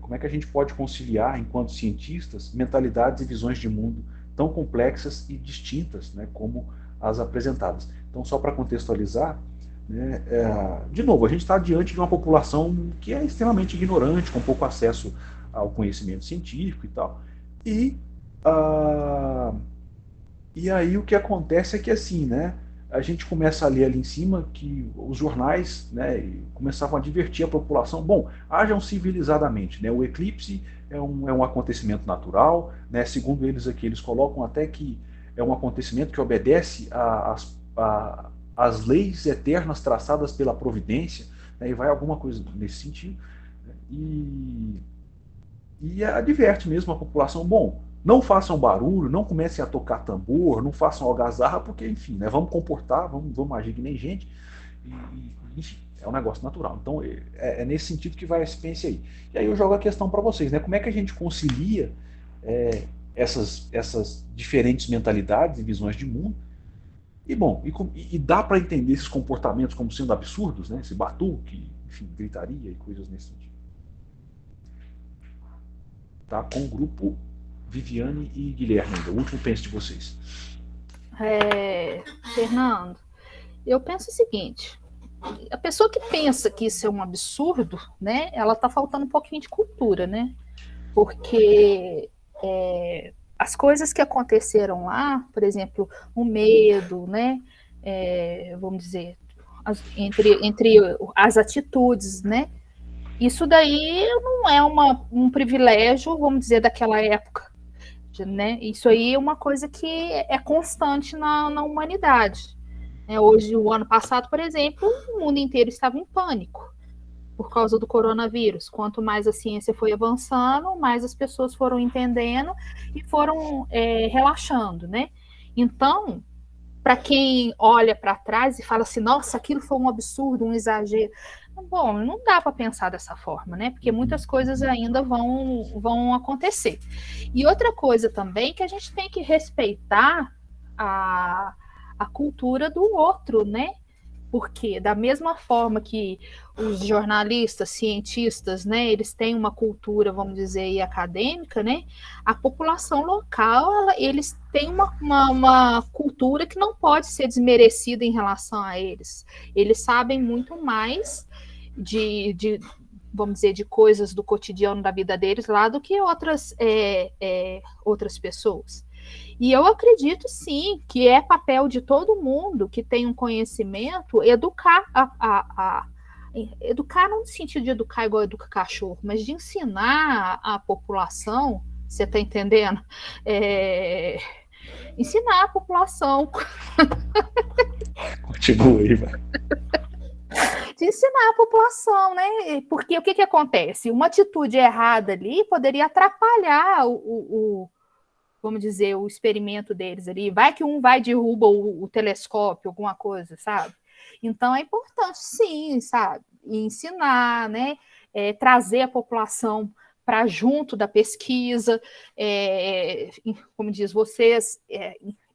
Como é que a gente pode conciliar, enquanto cientistas, mentalidades e visões de mundo tão complexas e distintas, né? Como as apresentadas. Então, só para contextualizar, né? De novo, a gente está diante de uma população que é extremamente ignorante, com pouco acesso ao conhecimento científico e tal. E aí o que acontece é que assim, né, a gente começa a ler ali em cima que os jornais, né, começavam a advertir a população, bom, hajam civilizadamente, né, o eclipse é um acontecimento natural, né, segundo eles aqui, eles colocam até que é um acontecimento que obedece às leis eternas traçadas pela providência, né, e vai alguma coisa nesse sentido, né, e adverte mesmo a população, bom, não façam barulho, não comecem a tocar tambor, não façam algazarra, porque, enfim, né, vamos comportar, vamos agir que nem gente, enfim, é um negócio natural. Então, é nesse sentido que vai esse Pense aí. E aí eu jogo a questão para vocês, né, como é que a gente concilia essas diferentes mentalidades e visões de mundo, e, bom, e dá para entender esses comportamentos como sendo absurdos, né, esse batuque, enfim, gritaria e coisas nesse sentido. Tá, com o grupo Viviane e Guilherme ainda. O último Pense de vocês. Fernando, eu penso o seguinte, a pessoa que pensa que isso é um absurdo, né, ela está faltando um pouquinho de cultura, né, porque as coisas que aconteceram lá, por exemplo, o medo, né, vamos dizer, entre as atitudes, né, isso daí não é um privilégio, vamos dizer, daquela época, né? Isso aí é uma coisa que é constante na humanidade. Hoje, o ano passado, por exemplo, o mundo inteiro estava em pânico por causa do coronavírus. Quanto mais a ciência foi avançando, mais as pessoas foram entendendo e foram relaxando, né? Então, para quem olha para trás e fala assim, nossa, aquilo foi um absurdo, um exagero. Bom, não dá para pensar dessa forma, né? Porque muitas coisas ainda vão acontecer. E outra coisa também que a gente tem que respeitar a cultura do outro, né? Porque da mesma forma que os jornalistas, cientistas, né, eles têm uma cultura, vamos dizer, acadêmica, né? A população local, eles têm uma cultura cultura que não pode ser desmerecida em relação a eles. Eles sabem muito mais vamos dizer, de coisas do cotidiano da vida deles lá do que outras pessoas. E eu acredito, sim, que é papel de todo mundo que tem um conhecimento educar educar não no sentido de educar igual educa cachorro, mas de ensinar a população, você está entendendo? Ensinar a população. Continua aí, vai. De ensinar a população, né? Porque o que acontece? Uma atitude errada ali poderia atrapalhar vamos dizer, o experimento deles ali. Vai que um vai e derruba o telescópio, alguma coisa, sabe? Então é importante, sim, sabe? Ensinar, né? Trazer a população para junto da pesquisa, como diz vocês,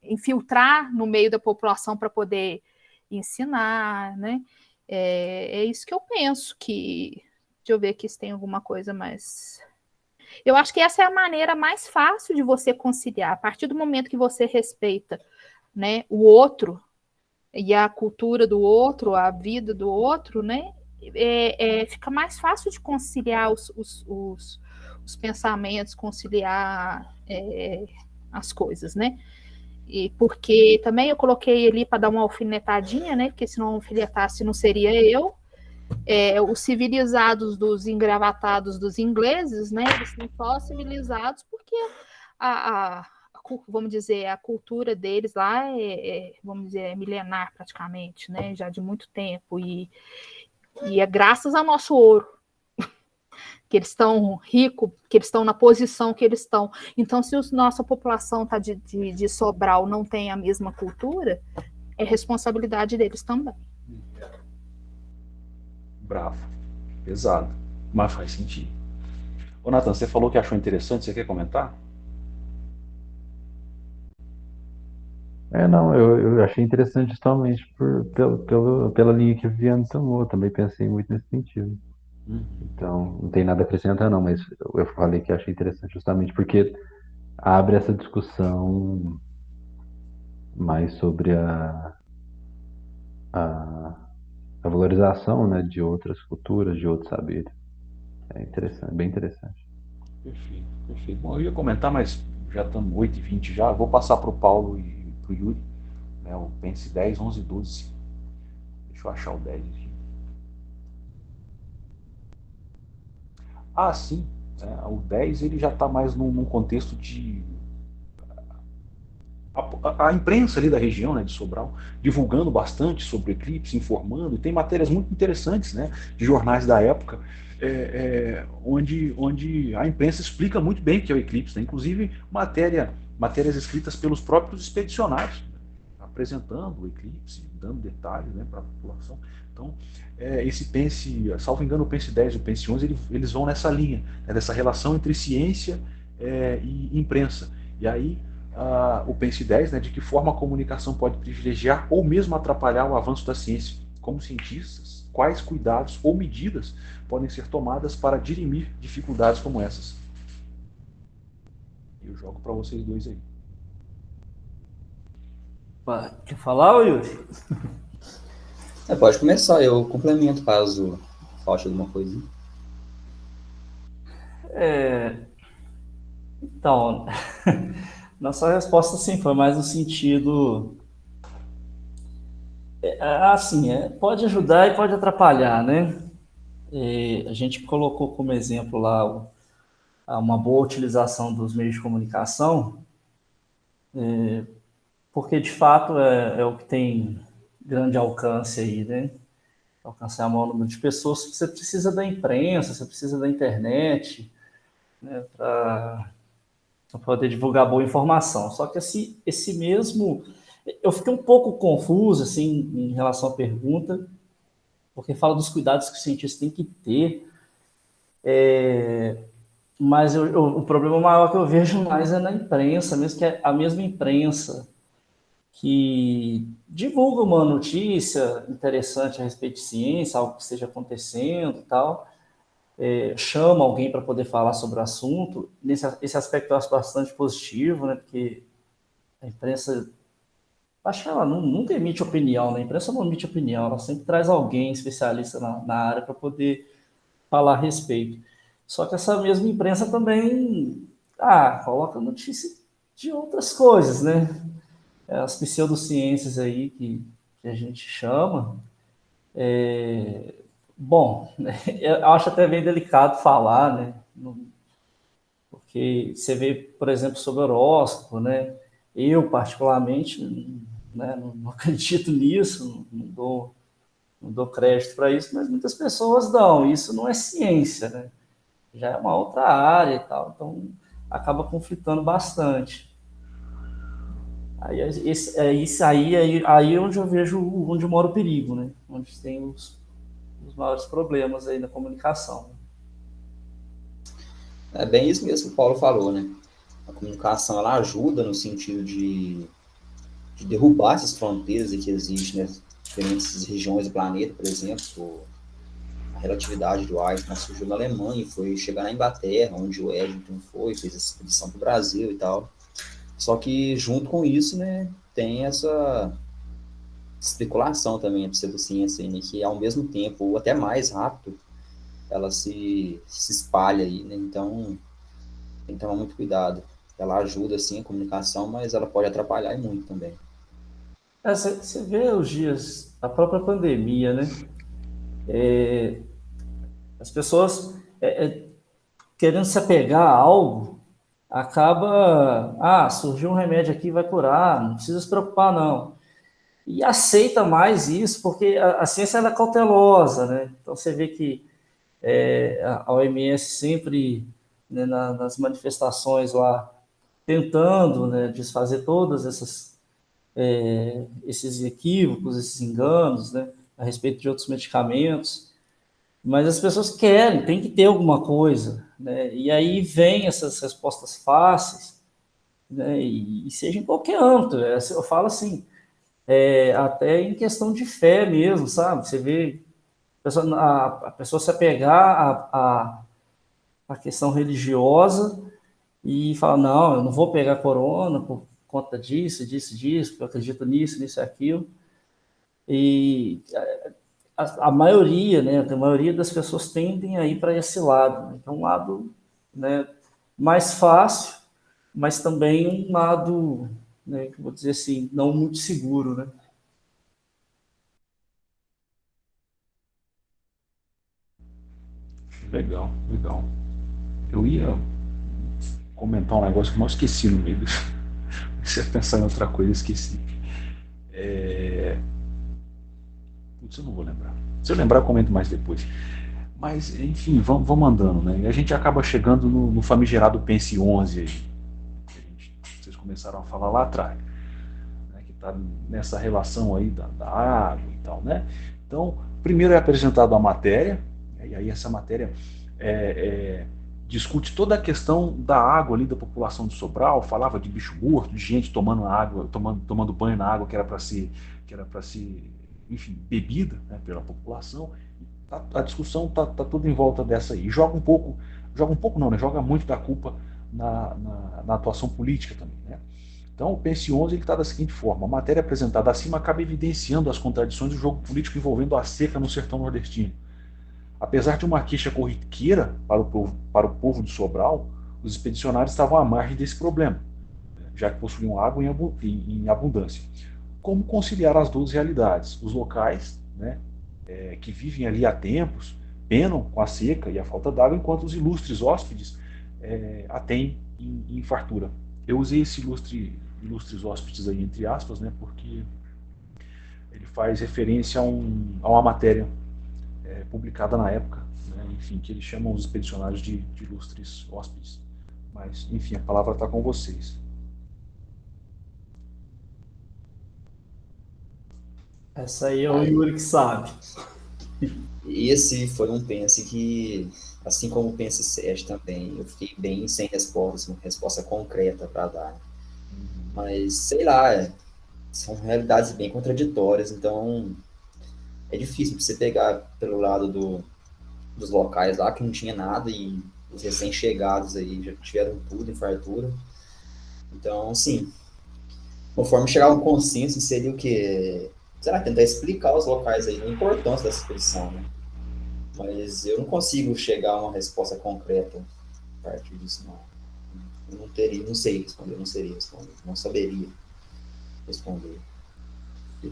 infiltrar no meio da população para poder ensinar, né? É isso que eu penso que... Deixa eu ver aqui se tem alguma coisa mais... Eu acho que essa é a maneira mais fácil de você conciliar. A partir do momento que você respeita, né, o outro e a cultura do outro, a vida do outro, né, fica mais fácil de conciliar os pensamentos, conciliar as coisas, né? E porque também eu coloquei ali para dar uma alfinetadinha, né? Porque se não alfinetasse não seria eu. Os civilizados dos engravatados dos ingleses, né? Eles são só civilizados porque vamos dizer, a cultura deles lá vamos dizer, milenar praticamente, né? Já de muito tempo e é graças ao nosso ouro que eles estão ricos, que eles estão na posição que eles estão. Então, se a nossa população tá de Sobral não tem a mesma cultura, é responsabilidade deles também. Bravo. Pesado. Mas faz sentido. Ô, Nathan, você falou que achou interessante, você quer comentar? Não, eu achei interessante justamente pela linha que o Viviane tomou. Também pensei muito nesse sentido. Então, não tem nada a acrescentar, não, mas eu falei que achei interessante justamente porque abre essa discussão mais sobre a valorização, né, de outras culturas, de outros saberes. É interessante, bem interessante. Perfeito, perfeito. Bom, eu ia comentar, mas já estamos 8h20 já. Vou passar para o Paulo e para o Yuri, né, o Pense 10, 11 e 12. Deixa eu achar o 10 aqui. Sim. O 10 ele já está mais num contexto de... A imprensa ali da região, né, de Sobral, divulgando bastante sobre o eclipse, informando, e tem matérias muito interessantes, né, de jornais da época, onde a imprensa explica muito bem o que é o eclipse, né, inclusive matérias escritas pelos próprios expedicionários, né, apresentando o eclipse, dando detalhes, né, para a população. Então, esse Pense, salvo engano, o Pense 10 e o Pense 11, eles vão nessa linha, né, dessa relação entre ciência e imprensa. E aí, o Pense 10, né, de que forma a comunicação pode privilegiar ou mesmo atrapalhar o avanço da ciência. Como cientistas, quais cuidados ou medidas podem ser tomadas para dirimir dificuldades como essas? Eu jogo para vocês dois aí. Quer falar, Yuri? Pode começar, eu complemento caso falte alguma coisa. Então, nossa resposta sim foi mais no sentido assim, pode ajudar e pode atrapalhar, né? A gente colocou como exemplo lá uma boa utilização dos meios de comunicação, porque de fato é o que tem grande alcance aí, né? Alcançar o maior número de pessoas. Você precisa da imprensa, você precisa da internet, né, para poder divulgar boa informação. Só que esse mesmo... Eu fiquei um pouco confuso assim, em relação à pergunta, porque fala dos cuidados que o cientista tem que ter, mas o problema maior que eu vejo mais é na imprensa, mesmo que é a mesma imprensa que divulga uma notícia interessante a respeito de ciência, algo que esteja acontecendo e tal, chama alguém para poder falar sobre o assunto. Esse aspecto eu acho bastante positivo, né, porque a imprensa acho que ela nunca emite opinião, né? A imprensa não emite opinião, ela sempre traz alguém especialista na área para poder falar a respeito. Só que essa mesma imprensa também coloca notícia de outras coisas, né? As pseudociências aí que a gente chama. Bom, eu acho até bem delicado falar, né? Porque você vê, por exemplo, sobre horóscopo, né? Eu, particularmente, né, não acredito nisso, não dou crédito para isso, mas muitas pessoas dão. Isso não é ciência, né? Já é uma outra área e tal, então acaba conflitando bastante. Aí é onde eu vejo onde mora o perigo, né? Onde tem os maiores problemas aí na comunicação. É bem isso mesmo que o Paulo falou, né? A comunicação, ela ajuda no sentido de derrubar essas fronteiras que existem, né? Diferentes regiões do planeta, por exemplo, a relatividade do Einstein surgiu na Alemanha e foi chegar na Inglaterra, onde o Eddington fez essa expedição para o Brasil e tal. Só que, junto com isso, né, tem essa especulação também, a pseudociência, né, que ao mesmo tempo, ou até mais rápido, ela se espalha aí, né? Então, tem que tomar muito cuidado. Ela ajuda, sim, a comunicação, mas ela pode atrapalhar muito também. Você vê os dias, a própria pandemia, né? As pessoas querendo se apegar a algo, surgiu um remédio aqui, vai curar, não precisa se preocupar, não. E aceita mais isso, porque a ciência ela é cautelosa, né? Então você vê que a OMS sempre, né, nas manifestações lá, tentando, né, desfazer todas esses equívocos, esses enganos, né, a respeito de outros medicamentos, mas as pessoas querem, tem que ter alguma coisa, né, e aí vem essas respostas fáceis, né, e seja em qualquer âmbito, eu falo assim, até em questão de fé mesmo, sabe, você vê a pessoa se apegar à questão religiosa e falar, não, eu não vou pegar corona por conta disso, porque eu acredito nisso, nisso e aquilo. E a maioria, né, a maioria das pessoas tendem a ir para esse lado. Então, um lado, né, mais fácil, mas também um lado, né, que eu vou dizer assim, não muito seguro, né? Legal, legal. Eu ia comentar um negócio que eu esqueci no meio. Comecei a pensar em outra coisa e esqueci. Putz, eu não vou lembrar. Se eu lembrar, eu comento mais depois. Mas, enfim, vamos andando, né? E a gente acaba chegando no famigerado Pense 11 aí. Vocês começaram a falar lá atrás. Né, que está nessa relação aí da água e tal, né? Então, primeiro é apresentado a matéria, e aí essa matéria discute toda a questão da água ali da população de Sobral, falava de bicho morto, de gente tomando água, tomando banho na água que era para ser, enfim, bebida, né, pela população. A discussão tá toda em volta dessa aí. Joga um pouco não, né? Joga muito da culpa na atuação política também, né? Então, o Pense 11 está da seguinte forma: a matéria apresentada acima acaba evidenciando as contradições do jogo político envolvendo a seca no sertão nordestino. Apesar de uma queixa corriqueira para o povo de Sobral, os expedicionários estavam à margem desse problema, já que possuíam água em abundância. Como conciliar as duas realidades? Os locais, né, que vivem ali há tempos, penam com a seca e a falta d'água, enquanto os ilustres hóspedes a têm em fartura. Eu usei esse ilustres hóspedes aí entre aspas, né, porque ele faz referência a uma matéria publicada na época, né, enfim, que eles chamam os expedicionários de ilustres hóspedes. Mas, enfim, a palavra está com vocês. Essa aí é o Yuri que sabe. E esse foi um Pense que, assim como o Pense 7 também, eu fiquei bem sem resposta concreta para dar. Mas, sei lá, são realidades bem contraditórias, então é difícil você pegar pelo lado dos locais lá que não tinha nada e os recém-chegados aí já tiveram tudo em fartura. Então, sim, conforme chegar a um consenso, seria o quê? Será tentar explicar os locais aí, a importância dessa expedição, né? Mas eu não consigo chegar a uma resposta concreta a partir disso, não. Eu não teria, não sei responder, não seria responder, não saberia responder.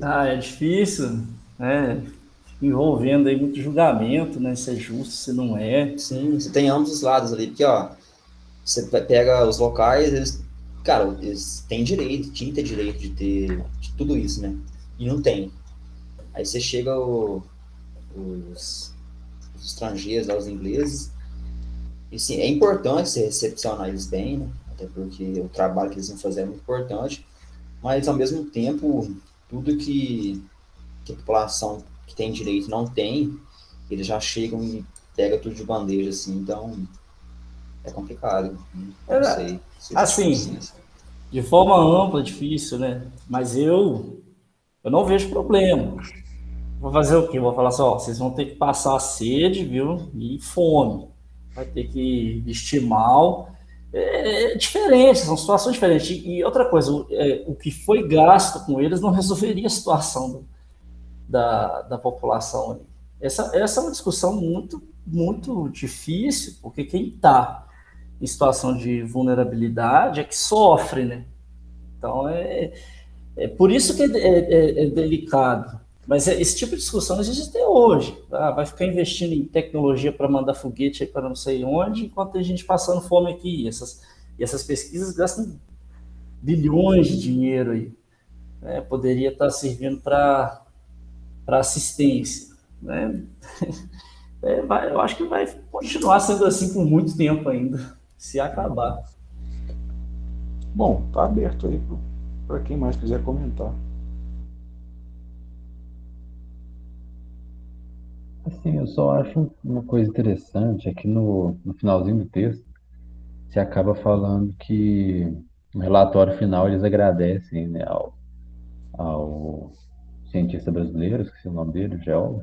Ah, é difícil, né? Envolvendo aí muito julgamento, né? Se é justo, se não é. Sim, você tem ambos os lados ali, porque, ó, você pega os locais, eles, cara, eles têm direito, tinham que ter direito de ter de tudo isso, né? E não tem. Aí você chega os estrangeiros, lá, os ingleses, e sim, é importante você recepcionar eles bem, né? Até porque o trabalho que eles vão fazer é muito importante, mas ao mesmo tempo, tudo que a população que tem direito não tem, eles já chegam e pegam tudo de bandeja, assim, então é complicado. Não sei se existe Assim, consciência. de forma ampla, difícil, né? Mas eu não vejo problema. Vou fazer o quê? Vou falar assim, ó, vocês vão ter que passar sede, viu? E fome. Vai ter que vestir mal. É diferente, são situações diferentes. E outra coisa, o que foi gasto com eles não resolveria a situação da população ali. Essa é uma discussão muito, muito difícil, porque quem está em situação de vulnerabilidade é que sofre, né? Então, é por isso que é delicado. Mas esse tipo de discussão existe até hoje. Ah, vai ficar investindo em tecnologia para mandar foguete para não sei onde, enquanto tem gente passando fome aqui. Essas pesquisas gastam bilhões de dinheiro aí. Né? Poderia estar servindo para assistência. Né? Eu acho que vai continuar sendo assim por muito tempo ainda, se acabar. Bom, tá aberto aí para quem mais quiser comentar. Assim, eu só acho uma coisa interessante é que no finalzinho do texto se acaba falando que no relatório final eles agradecem, né, ao cientista brasileiro, esqueci o nome dele, o geólogo,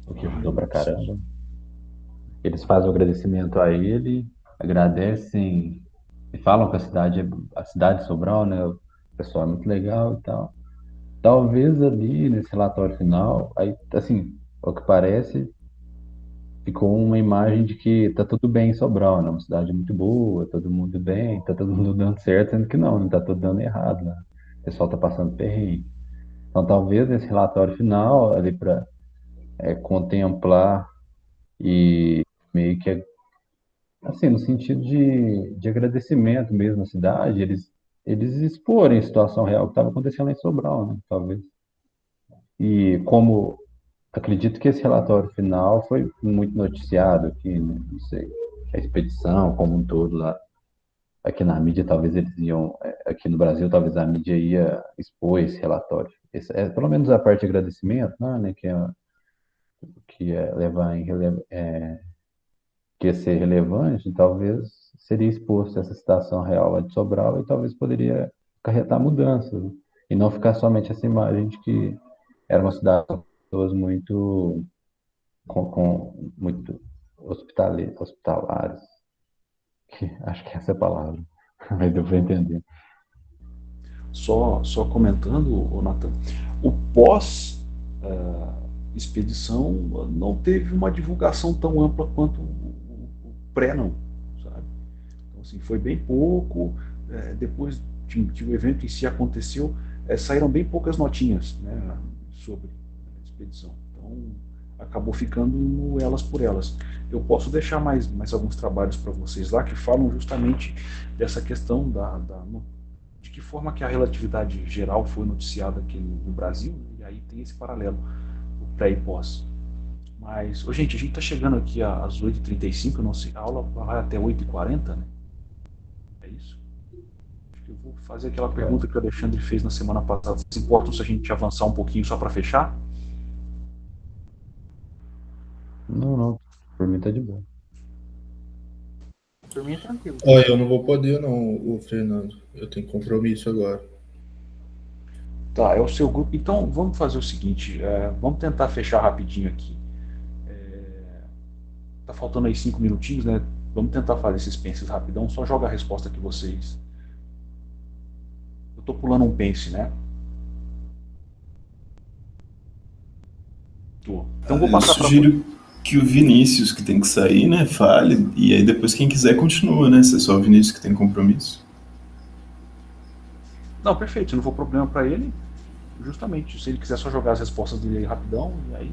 porque ajudou pra caramba. Eles fazem o agradecimento a ele, agradecem e falam que a cidade de Sobral, né, o pessoal é muito legal e tal. Talvez ali nesse relatório final, aí, assim, ao que parece, ficou uma imagem de que tá tudo bem em Sobral, né? Uma cidade muito boa, todo mundo bem, tá todo mundo dando certo, sendo que não tá tudo dando errado, né? O pessoal tá passando perrengue. Então, talvez nesse relatório final, ali para contemplar e meio que, assim, no sentido de agradecimento mesmo à cidade, eles exporem a situação real que estava acontecendo lá em Sobral, né? Talvez. E como acredito que esse relatório final foi muito noticiado aqui, né? Não sei, a expedição como um todo lá. Aqui na mídia, talvez eles iam, aqui no Brasil, talvez a mídia ia expor esse relatório. Pelo menos a parte de agradecimento, né, que é levar que ia ser relevante, talvez seria exposto essa situação real lá de Sobral e talvez poderia acarretar mudanças, né? E não ficar somente essa imagem de que era uma cidade com pessoas muito hospitalares, que acho que essa é a palavra, mas deu para entender. Só comentando, Nathan, o pós expedição não teve uma divulgação tão ampla quanto o pré, não, sabe? Então, assim, foi bem pouco. Depois que o evento em si aconteceu, saíram bem poucas notinhas, né, sobre a expedição. Então, acabou ficando no elas por elas. Eu posso deixar mais alguns trabalhos para vocês lá que falam justamente dessa questão de que forma que a relatividade geral foi noticiada aqui no Brasil, né? E aí tem esse paralelo, o pré e pós. Mas, gente, a gente está chegando aqui às 8h35, não sei, a aula vai até 8h40, né? É isso? Acho que eu vou fazer aquela pergunta que o Alexandre fez na semana passada. Se importam se a gente avançar um pouquinho só para fechar? Não, por mim tá de boa. Por mim é tranquilo. Olha, eu não vou poder não, o Fernando. Eu tenho compromisso agora. Tá, é o seu grupo. Então, vamos fazer o seguinte, vamos tentar fechar rapidinho aqui. Tá faltando aí 5 minutinhos, né? Vamos tentar fazer esses pensos rapidão. Só joga a resposta que vocês... tô pulando um pense, né? Tô. Então vou Eu passar para sugiro que o Vinícius, que tem que sair, né, fale, e aí depois quem quiser continua, né, se é só o Vinícius que tem compromisso. Não, perfeito, se não for problema para ele, justamente, se ele quiser só jogar as respostas dele aí rapidão, e aí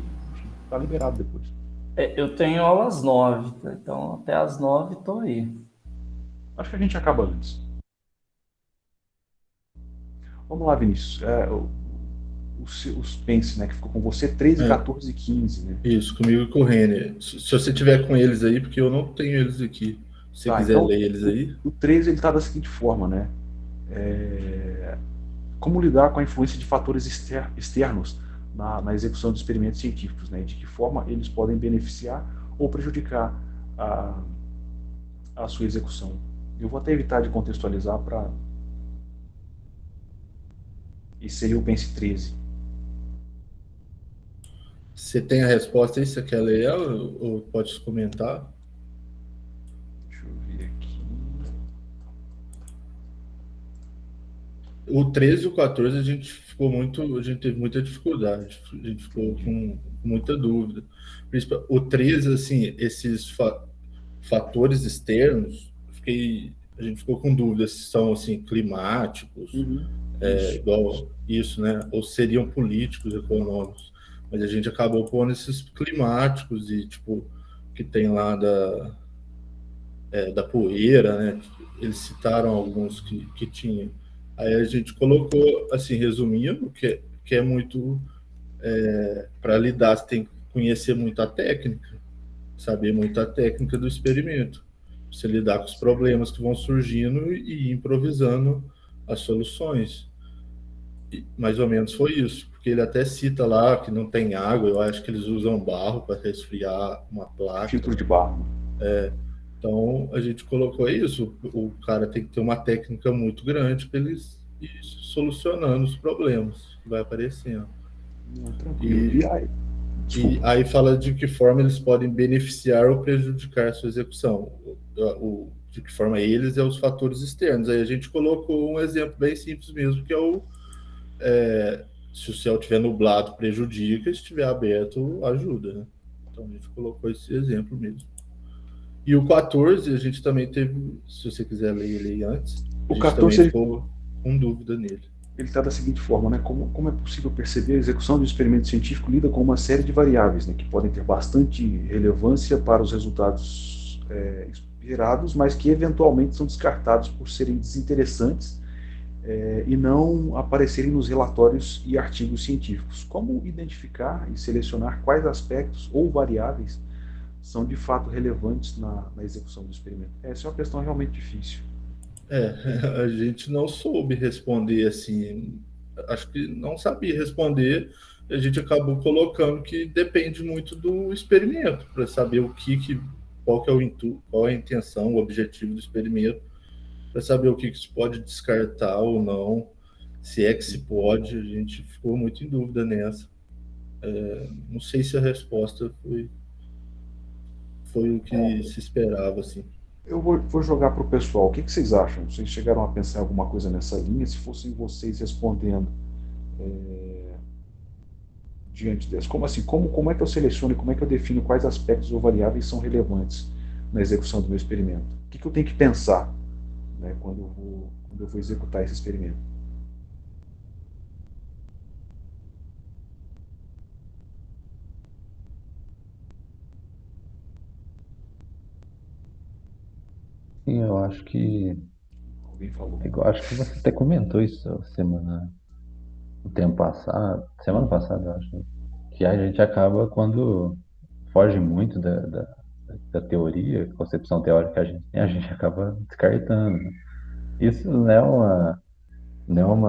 tá liberado depois. Eu tenho aula às 9, tá? Então até às 9 tô aí. Acho que a gente acaba antes. Vamos lá, Vinícius. Os pense, né, que ficou com você 13, É. 14 e 15, né? Isso, comigo e com o Renner. Se você tiver com eles aí, porque eu não tenho eles aqui. Se você Tá, quiser então, ler eles aí. o 13 ele tá da seguinte forma, né? Como lidar com a influência de fatores externos na execução de experimentos científicos, né? De que forma eles podem beneficiar ou prejudicar a sua execução. Eu vou até evitar de contextualizar para... E seria o pense 13. Você tem a resposta aí? Você quer ler ela ou pode comentar? Deixa eu ver aqui. O 13 e o 14 a gente teve muita dificuldade, a gente ficou com muita dúvida. O 13, assim, esses fatores externos, a gente ficou com dúvida se são assim climáticos, igual isso, né? Ou seriam políticos, econômicos. Mas a gente acabou pondo esses climáticos e tipo que tem lá da poeira, né? Eles citaram alguns que tinham. Aí a gente colocou, assim, resumindo, que é muito para lidar, você tem que conhecer muito a técnica, saber muito a técnica do experimento, você lidar com os problemas que vão surgindo e ir improvisando as soluções. E mais ou menos foi isso, porque ele até cita lá que não tem água, eu acho que eles usam barro para resfriar uma placa. Filtro de barro. Então a gente colocou isso, o cara tem que ter uma técnica muito grande para eles ir solucionando os problemas que vai aparecendo. Tranquilo. E aí fala de que forma eles podem beneficiar ou prejudicar a sua execução. De que forma eles e os fatores externos. Aí a gente colocou um exemplo bem simples mesmo, que é se o céu estiver nublado, prejudica, se estiver aberto, ajuda. Né? Então a gente colocou esse exemplo mesmo. E o 14, a gente também teve, se você quiser ler ele aí antes, o a gente 14 também ficou com dúvida nele. Ele está da seguinte forma, né? Como é possível perceber a execução de um experimento científico lida com uma série de variáveis, né, que podem ter bastante relevância para os resultados esperados, mas que eventualmente são descartados por serem desinteressantes e não aparecerem nos relatórios e artigos científicos. Como identificar e selecionar quais aspectos ou variáveis são de fato relevantes na execução do experimento? Essa é uma questão realmente difícil. A gente não soube responder assim, acho que não sabia responder, a gente acabou colocando que depende muito do experimento, para saber qual que é o intuito, qual é a intenção, o objetivo do experimento, para saber o que se pode descartar ou não, se é que se pode, a gente ficou muito em dúvida nessa. Não sei se a resposta foi o que se esperava, assim. Eu vou jogar para o pessoal. O que vocês acham? Vocês chegaram a pensar em alguma coisa nessa linha? Se fossem vocês respondendo diante dessa. Como assim? Como é que eu seleciono e como é que eu defino quais aspectos ou variáveis são relevantes na execução do meu experimento? O que eu tenho que pensar, né, quando eu vou executar esse experimento? Sim, eu acho que Alguém falou? eu acho que você até comentou isso no tempo passado, semana passada, eu acho, né? Que a gente acaba quando foge muito da teoria, concepção teórica que a gente tem, a gente acaba descartando, né? Isso não é uma, não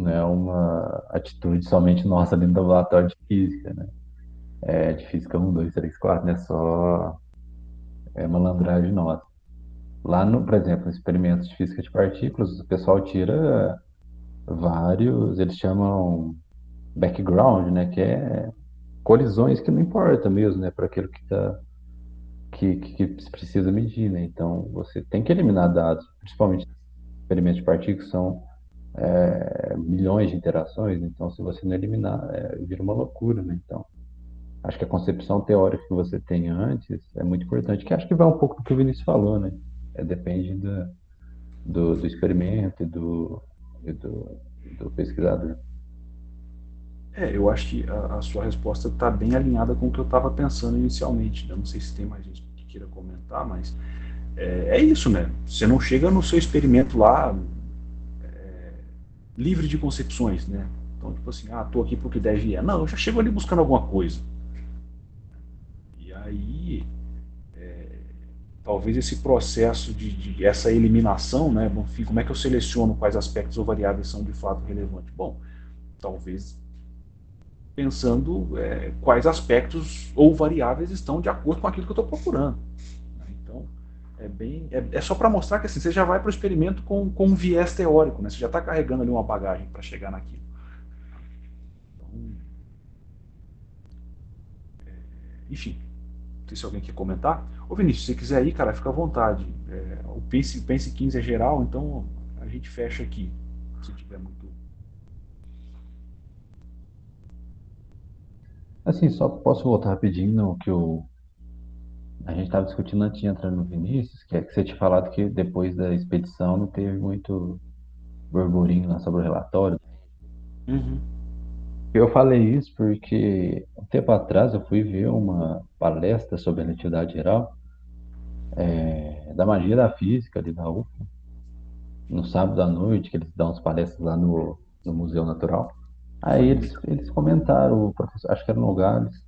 é uma atitude somente nossa dentro do laboratório de física, né? De física 1, 2, 3, 4, né? Só malandragem nossa. Lá no, por exemplo, experimentos de física de partículas, o pessoal tira vários, eles chamam background, né? Que é colisões que não importa mesmo, né? Para aquilo que se precisa medir, né? Então, você tem que eliminar dados, principalmente experimentos de partículas são milhões de interações, então se você não eliminar, vira uma loucura, né? Então, acho que a concepção teórica que você tem antes é muito importante, que acho que vai um pouco do que o Vinícius falou, né? Depende do experimento e do pesquisador. Eu acho que a sua resposta está bem alinhada com o que eu estava pensando inicialmente, né? Não sei se tem mais gente que queira comentar, mas é isso, né? Você não chega no seu experimento lá livre de concepções, né? Então, tipo assim, tô aqui porque deve ir. Não, eu já chego ali buscando alguma coisa. E aí, talvez esse processo de essa eliminação, né? Bom, enfim, como é que eu seleciono quais aspectos ou variáveis são de fato relevantes? Bom, talvez pensando quais aspectos ou variáveis estão de acordo com aquilo que eu estou procurando. Então, é só para mostrar que assim, você já vai para o experimento com um viés teórico, né? Você já está carregando ali uma bagagem para chegar naquilo. Então, enfim, não sei se alguém quer comentar. Ô Vinícius, se você quiser ir, cara, fica à vontade. O Pense 15 é geral, então a gente fecha aqui, se tiver muito. Assim, só posso voltar rapidinho no que a gente estava discutindo antes de entrar no Vinícius, que você tinha falado que depois da expedição não teve muito burburinho lá sobre o relatório. Uhum. Eu falei isso porque um tempo atrás eu fui ver uma palestra sobre a relatividade geral, da magia da física ali da UFA, no sábado à noite, que eles dão as palestras lá no Museu Natural. Aí eles comentaram, o professor, acho que era Nogales,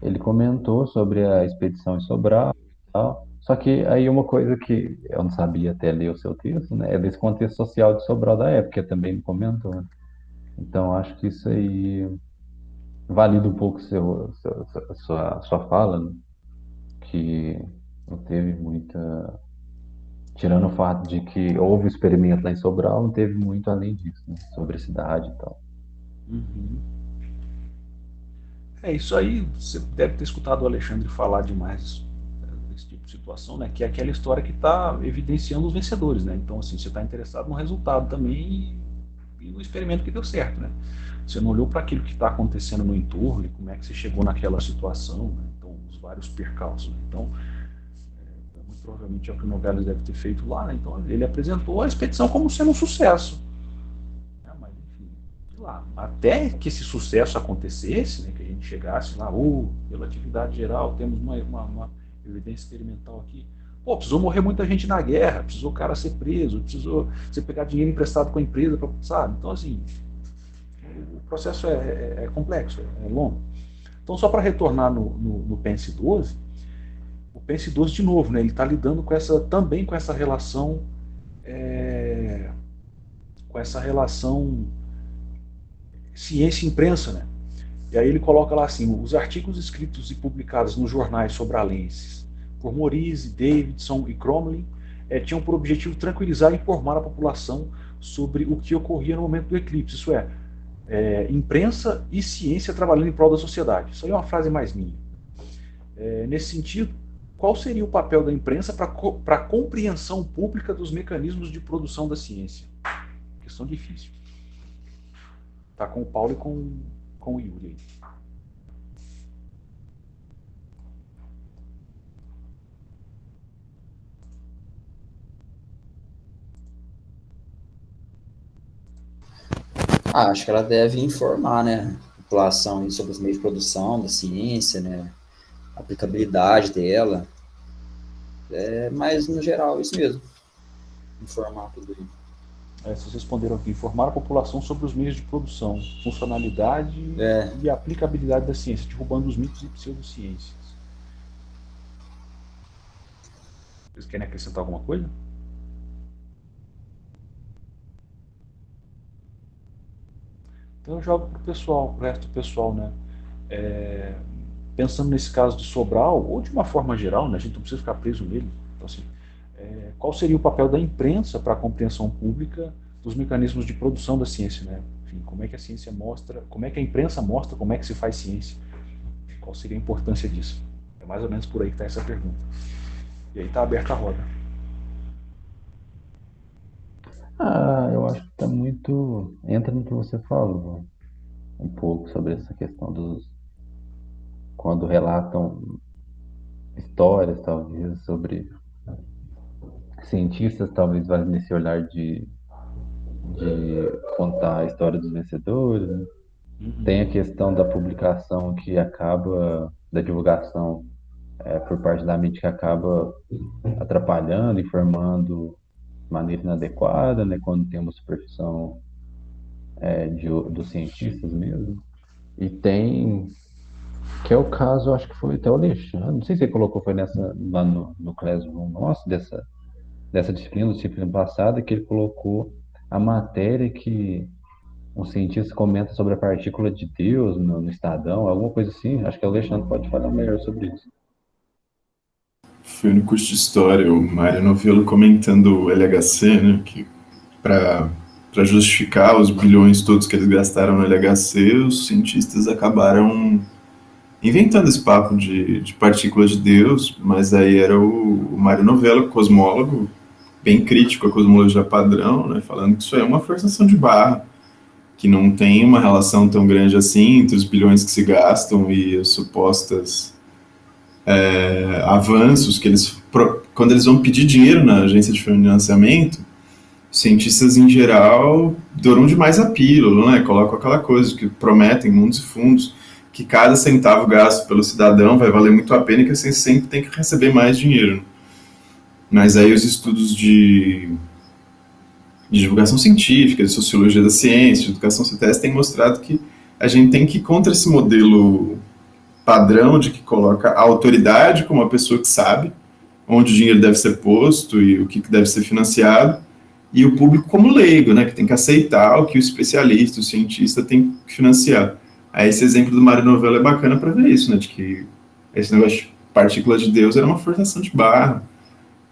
ele comentou sobre a expedição em Sobral e tal. Só que aí uma coisa que eu não sabia até ler o seu texto, né, é desse contexto social de Sobral da época, que também me comentou, né? Então acho que isso aí valida um pouco sua fala, né? Que não teve muita. Tirando o fato de que houve um experimento lá em Sobral, não teve muito além disso, né? Sobre a cidade e tal. Uhum. Isso aí, você deve ter escutado o Alexandre falar demais desse tipo de situação, né? Que é aquela história que está evidenciando os vencedores, né? Então, assim, você está interessado no resultado também e no experimento que deu certo, né? Você não olhou para aquilo que está acontecendo no entorno e como é que você chegou naquela situação, né? Então, os vários percalços, né? Então, muito provavelmente é o que o Nogales deve ter feito lá, né? Então, ele apresentou a expedição como sendo um sucesso. Mas, enfim, sei lá, até que esse sucesso acontecesse, né, que a gente chegasse lá, relatividade geral, temos uma evidência experimental aqui. Pô, precisou morrer muita gente na guerra, precisou o cara ser preso, precisou você pegar dinheiro emprestado com a empresa, sabe? Então, assim, o processo é complexo, é longo. Então, só para retornar no Pense 12, o Pense 12, de novo, né, ele está lidando também com essa relação ciência e imprensa, né? E aí ele coloca lá assim, os artigos escritos e publicados nos jornais sobralenses por Maurice, Davidson e Cromlin tinham por objetivo tranquilizar e informar a população sobre o que ocorria no momento do eclipse, isso imprensa e ciência trabalhando em prol da sociedade. Isso aí é uma frase mais minha. Nesse sentido, qual seria o papel da imprensa para a compreensão pública dos mecanismos de produção da ciência? Questão difícil. Tá com o Paulo e com o Yuri aí. Acho que ela deve informar, né, a população aí sobre os meios de produção da ciência, né, a aplicabilidade dela, mas no geral isso mesmo, informar tudo isso. Vocês responderam aqui, informar a população sobre os meios de produção, funcionalidade e aplicabilidade da ciência, derrubando os mitos e pseudociências. Vocês querem acrescentar alguma coisa? Então eu jogo pro pessoal, pro resto do pessoal, né? Pensando nesse caso de Sobral, ou de uma forma geral, né? A gente não precisa ficar preso nele. Então, assim, qual seria o papel da imprensa para a compreensão pública dos mecanismos de produção da ciência, né? Enfim, como é que a ciência mostra, como é que a imprensa mostra como é que se faz ciência? Qual seria a importância disso? É mais ou menos por aí que está essa pergunta. E aí está aberta a roda. Eu acho que tá muito. Entra no que você falou, um pouco sobre essa questão dos. Quando relatam histórias, talvez, sobre cientistas, talvez vai nesse olhar de contar a história dos vencedores, né? Tem a questão da publicação que acaba, da divulgação por parte da mídia que acaba atrapalhando, informando de maneira inadequada, né? Quando tem uma supervisão dos cientistas mesmo. E tem, que é o caso, acho que foi até o Alexandre, não sei se ele colocou, foi lá no Classroom nosso, dessa disciplina passada, que ele colocou a matéria que um cientista comenta sobre a partícula de Deus no Estadão, alguma coisa assim. Acho que o Alexandre pode falar melhor sobre isso. Foi no curso de História, o Mário Novello comentando o LHC, né, que para justificar os bilhões todos que eles gastaram no LHC, os cientistas acabaram inventando esse papo de partículas de Deus, mas aí era o Mário Novello, cosmólogo, bem crítico à cosmologia padrão, né, falando que isso aí é uma forçação de barra, que não tem uma relação tão grande assim entre os bilhões que se gastam e as supostas avanços que eles, quando eles vão pedir dinheiro na agência de financiamento, os cientistas em geral douram demais a pílula, né? Colocam aquela coisa que prometem mundos e fundos, que cada centavo gasto pelo cidadão vai valer muito a pena e que você sempre tem que receber mais dinheiro. Mas aí os estudos de divulgação científica, de sociologia da ciência, de educação CTS têm mostrado que a gente tem que ir contra esse modelo padrão de que coloca a autoridade como a pessoa que sabe onde o dinheiro deve ser posto e o que deve ser financiado, e o público como leigo, né, que tem que aceitar o que o especialista, o cientista tem que financiar. Aí esse exemplo do Mário Novello é bacana para ver isso, né, de que esse negócio de partícula de Deus era uma forçação de barra,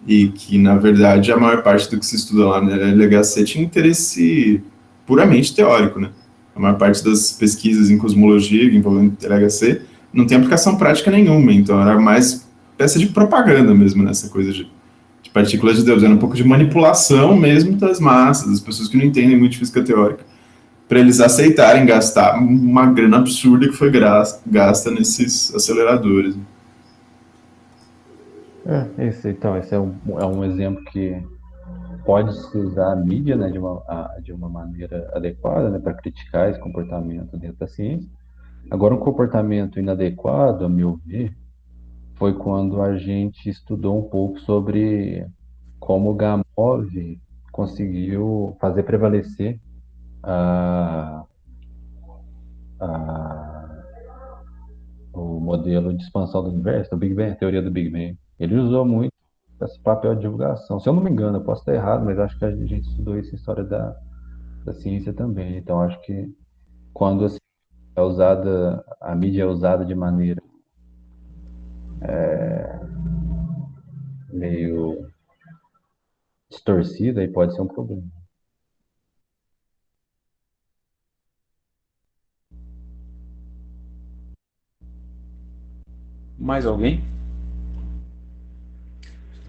e que, na verdade, a maior parte do que se estuda lá na LHC tinha interesse puramente teórico, né. A maior parte das pesquisas em cosmologia envolvendo LHC não tem aplicação prática nenhuma, então era mais peça de propaganda mesmo, nessa coisa de partículas de Deus, era um pouco de manipulação mesmo das massas, das pessoas que não entendem muito de física teórica, para eles aceitarem gastar uma grana absurda que foi gasta nesses aceleradores. Esse é um exemplo que pode-se usar a mídia, né, de uma maneira adequada, né, para criticar esse comportamento dentro da ciência. Agora, um comportamento inadequado, a meu ver, foi quando a gente estudou um pouco sobre como o Gamow conseguiu fazer prevalecer a, o modelo de expansão do universo, o Big Bang, a teoria do Big Bang. Ele usou muito esse papel de divulgação. Se eu não me engano, eu posso estar errado, mas acho que a gente estudou essa história da ciência também. Então, acho que quando assim, a mídia é usada de maneira meio distorcida, aí pode ser um problema. Mais alguém?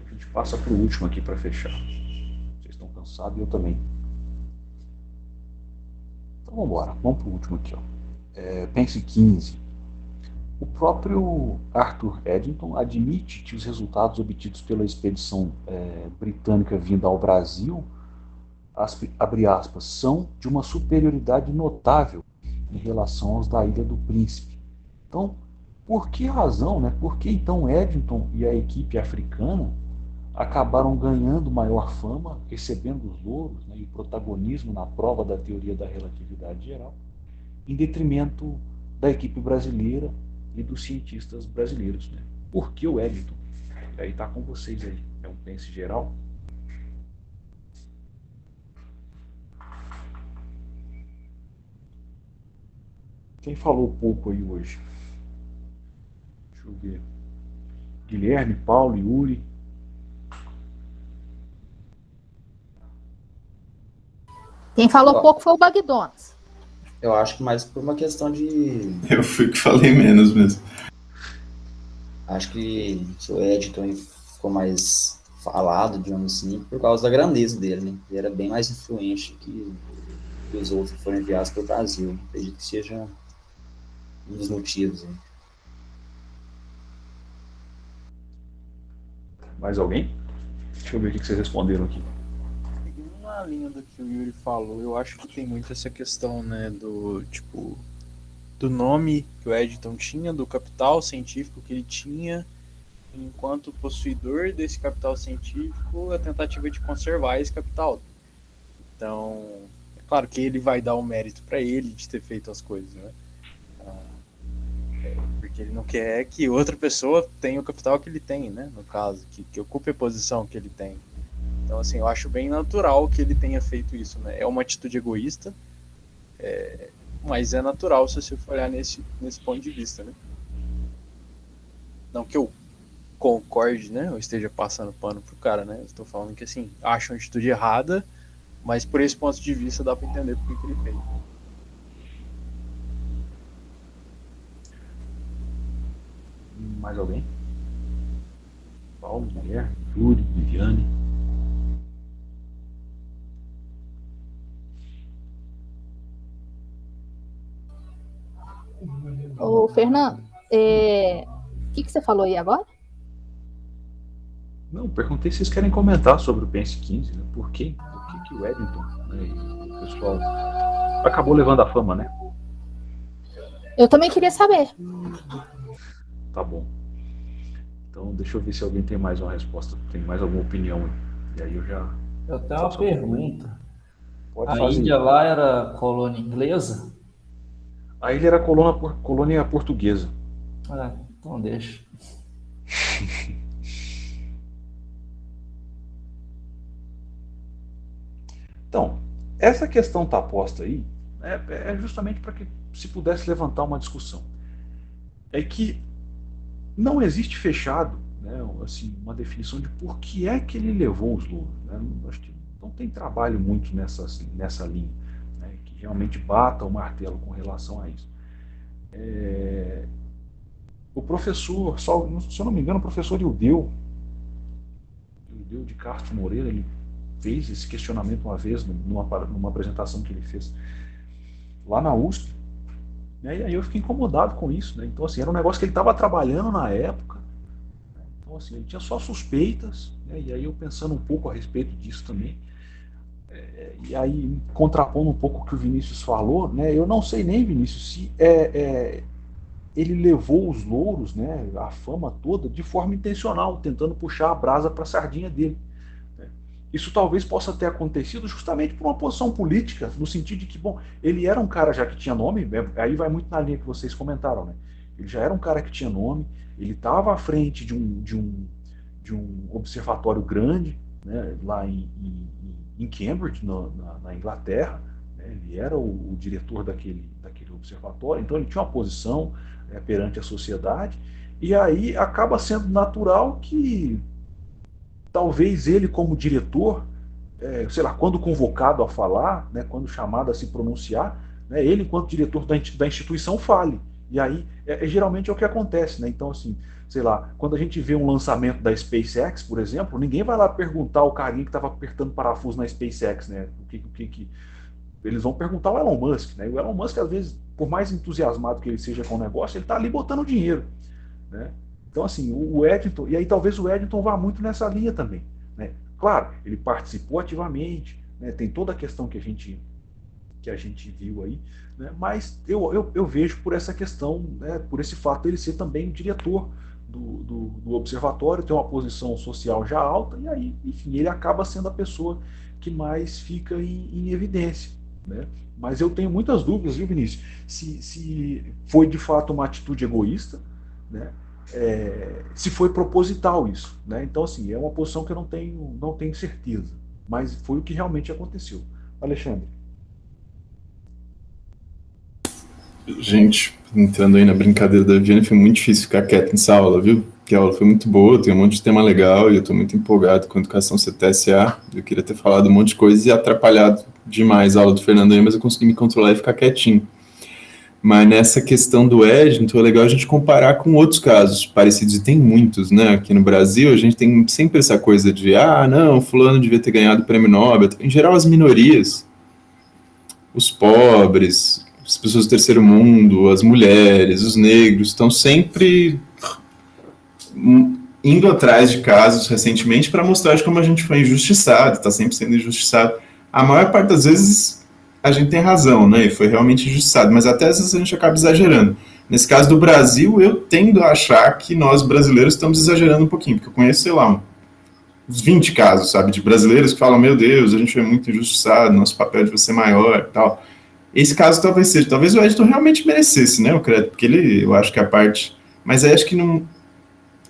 A gente passa para o último aqui para fechar. Vocês estão cansados e eu também. Então vamos embora. Vamos para o último aqui. Pense 15. O próprio Arthur Eddington admite que os resultados obtidos pela expedição britânica vinda ao Brasil, abre aspas, são de uma superioridade notável em relação aos da Ilha do Príncipe. Então, por que razão, né? Por que então Eddington e a equipe africana acabaram ganhando maior fama, recebendo os louros, né, e o protagonismo na prova da teoria da relatividade geral, em detrimento da equipe brasileira e dos cientistas brasileiros, né? Por que o Eddington? Aí está com vocês aí. É um pense geral. Quem falou pouco aí hoje? Deixa eu ver. Guilherme, Paulo, Yuri. Quem falou pouco foi o Bagdonas. Eu acho que mais por uma questão de... Eu fui que falei menos mesmo. Acho que o Eddington ficou mais falado, digamos assim, por causa da grandeza dele, né? Ele era bem mais influente que os outros que foram enviados para o Brasil. Acredito que seja um dos motivos. Né? Mais alguém? Deixa eu ver o que vocês responderam aqui. Seguindo na linha do que o Yuri falou, eu acho que tem muito essa questão, né, do tipo do nome que o Eddington tinha, do capital científico que ele tinha, enquanto possuidor desse capital científico, a tentativa de conservar esse capital. Então, é claro que ele vai dar o mérito para ele de ter feito as coisas, né? Porque ele não quer que outra pessoa tenha o capital que ele tem, né? No caso, que ocupe a posição que ele tem. Então, assim, eu acho bem natural que ele tenha feito isso, né? É uma atitude egoísta, mas é natural se você for olhar nesse ponto de vista, né? Não que eu concorde, né? Eu esteja passando pano pro cara, né? Eu estou falando que, assim, acho uma atitude errada, mas por esse ponto de vista dá para entender por que ele fez. Mais alguém? Paulo, Guilherme, Júlio, Viviane. Ô, Fernando, o que você falou aí agora? Não, perguntei se vocês querem comentar sobre o Pense 15, né? Por que o Eddington, né, e o pessoal acabou levando a fama, né? Eu também queria saber. Tá bom. Então deixa eu ver se alguém tem mais uma resposta, tem mais alguma opinião. E aí eu já... Eu tenho uma pergunta. Pode A fazer. Índia lá era colônia inglesa? A ilha era colônia portuguesa. Então deixa. Então, essa questão está posta aí é justamente para que se pudesse levantar uma discussão. É que não existe fechado, né, assim, uma definição de por que é que ele levou os louros. Né? Acho que não tem trabalho muito nessa linha, né, que realmente bata o martelo com relação a isso. O professor, se eu não me engano, o professor Ildeu de Castro Moreira, ele fez esse questionamento uma vez numa apresentação que ele fez lá na USP, né, e aí eu fiquei incomodado com isso, né? Então, assim, era um negócio que ele estava trabalhando na época, né? Então, assim, ele tinha só suspeitas, né? E aí eu pensando um pouco a respeito disso também, e aí contrapondo um pouco o que o Vinícius falou, né? Eu não sei nem, Vinícius, se ele levou os louros, né, a fama toda, de forma intencional, tentando puxar a brasa para a sardinha dele. Isso talvez possa ter acontecido justamente por uma posição política, no sentido de que, bom, ele era um cara já que tinha nome, aí vai muito na linha que vocês comentaram, né? Ele já era um cara que tinha nome, ele estava à frente de um observatório grande, né, lá em Cambridge, na Inglaterra, né? Ele era o diretor daquele observatório, então ele tinha uma posição perante a sociedade, e aí acaba sendo natural que talvez ele, como diretor, sei lá, quando convocado a falar, né, quando chamado a se pronunciar, né, ele, enquanto diretor da instituição, fale. E aí, geralmente é o que acontece, né? Então, assim, sei lá, quando a gente vê um lançamento da SpaceX, por exemplo, ninguém vai lá perguntar ao carinha que estava apertando parafuso na SpaceX, né? Eles vão perguntar ao Elon Musk, né? E o Elon Musk, às vezes, por mais entusiasmado que ele seja com o negócio, ele está ali botando dinheiro, né? Então, assim, o Eddington, e aí talvez o Eddington vá muito nessa linha também, né? Claro, ele participou ativamente, né? Tem toda a questão que a gente viu aí, né? Mas eu vejo por essa questão, né? Por esse fato dele ser também o diretor do observatório, ter uma posição social já alta, e aí, enfim, ele acaba sendo a pessoa que mais fica em evidência, né? Mas eu tenho muitas dúvidas, viu, Vinícius, se foi de fato uma atitude egoísta, né? Se foi proposital isso, né? Então, assim, é uma posição que eu não tenho certeza, mas foi o que realmente aconteceu. Alexandre. Gente, entrando aí na brincadeira da Viviane, foi muito difícil ficar quieto nessa aula, viu? Porque a aula foi muito boa, tem um monte de tema legal e eu estou muito empolgado com a educação CTSA. Eu queria ter falado um monte de coisa e atrapalhado demais a aula do Fernando aí, mas eu consegui me controlar e ficar quietinho. Mas nessa questão do Edmonton, é legal a gente comparar com outros casos parecidos, e tem muitos, né? Aqui no Brasil, a gente tem sempre essa coisa de, não, fulano devia ter ganhado o prêmio Nobel. Em geral, as minorias, os pobres, as pessoas do terceiro mundo, as mulheres, os negros, estão sempre indo atrás de casos recentemente para mostrar de como a gente foi injustiçado, está sempre sendo injustiçado. A maior parte das vezes a gente tem razão, né? E foi realmente injustiçado, mas até às vezes a gente acaba exagerando. Nesse caso do Brasil, eu tendo a achar que nós brasileiros estamos exagerando um pouquinho, porque eu conheço, sei lá, uns 20 casos, sabe, de brasileiros que falam, meu Deus, a gente foi muito injustiçado, nosso papel devia ser maior e tal. Esse caso talvez o Edson realmente merecesse, né, o crédito, porque eu acho que a parte, mas aí acho que não,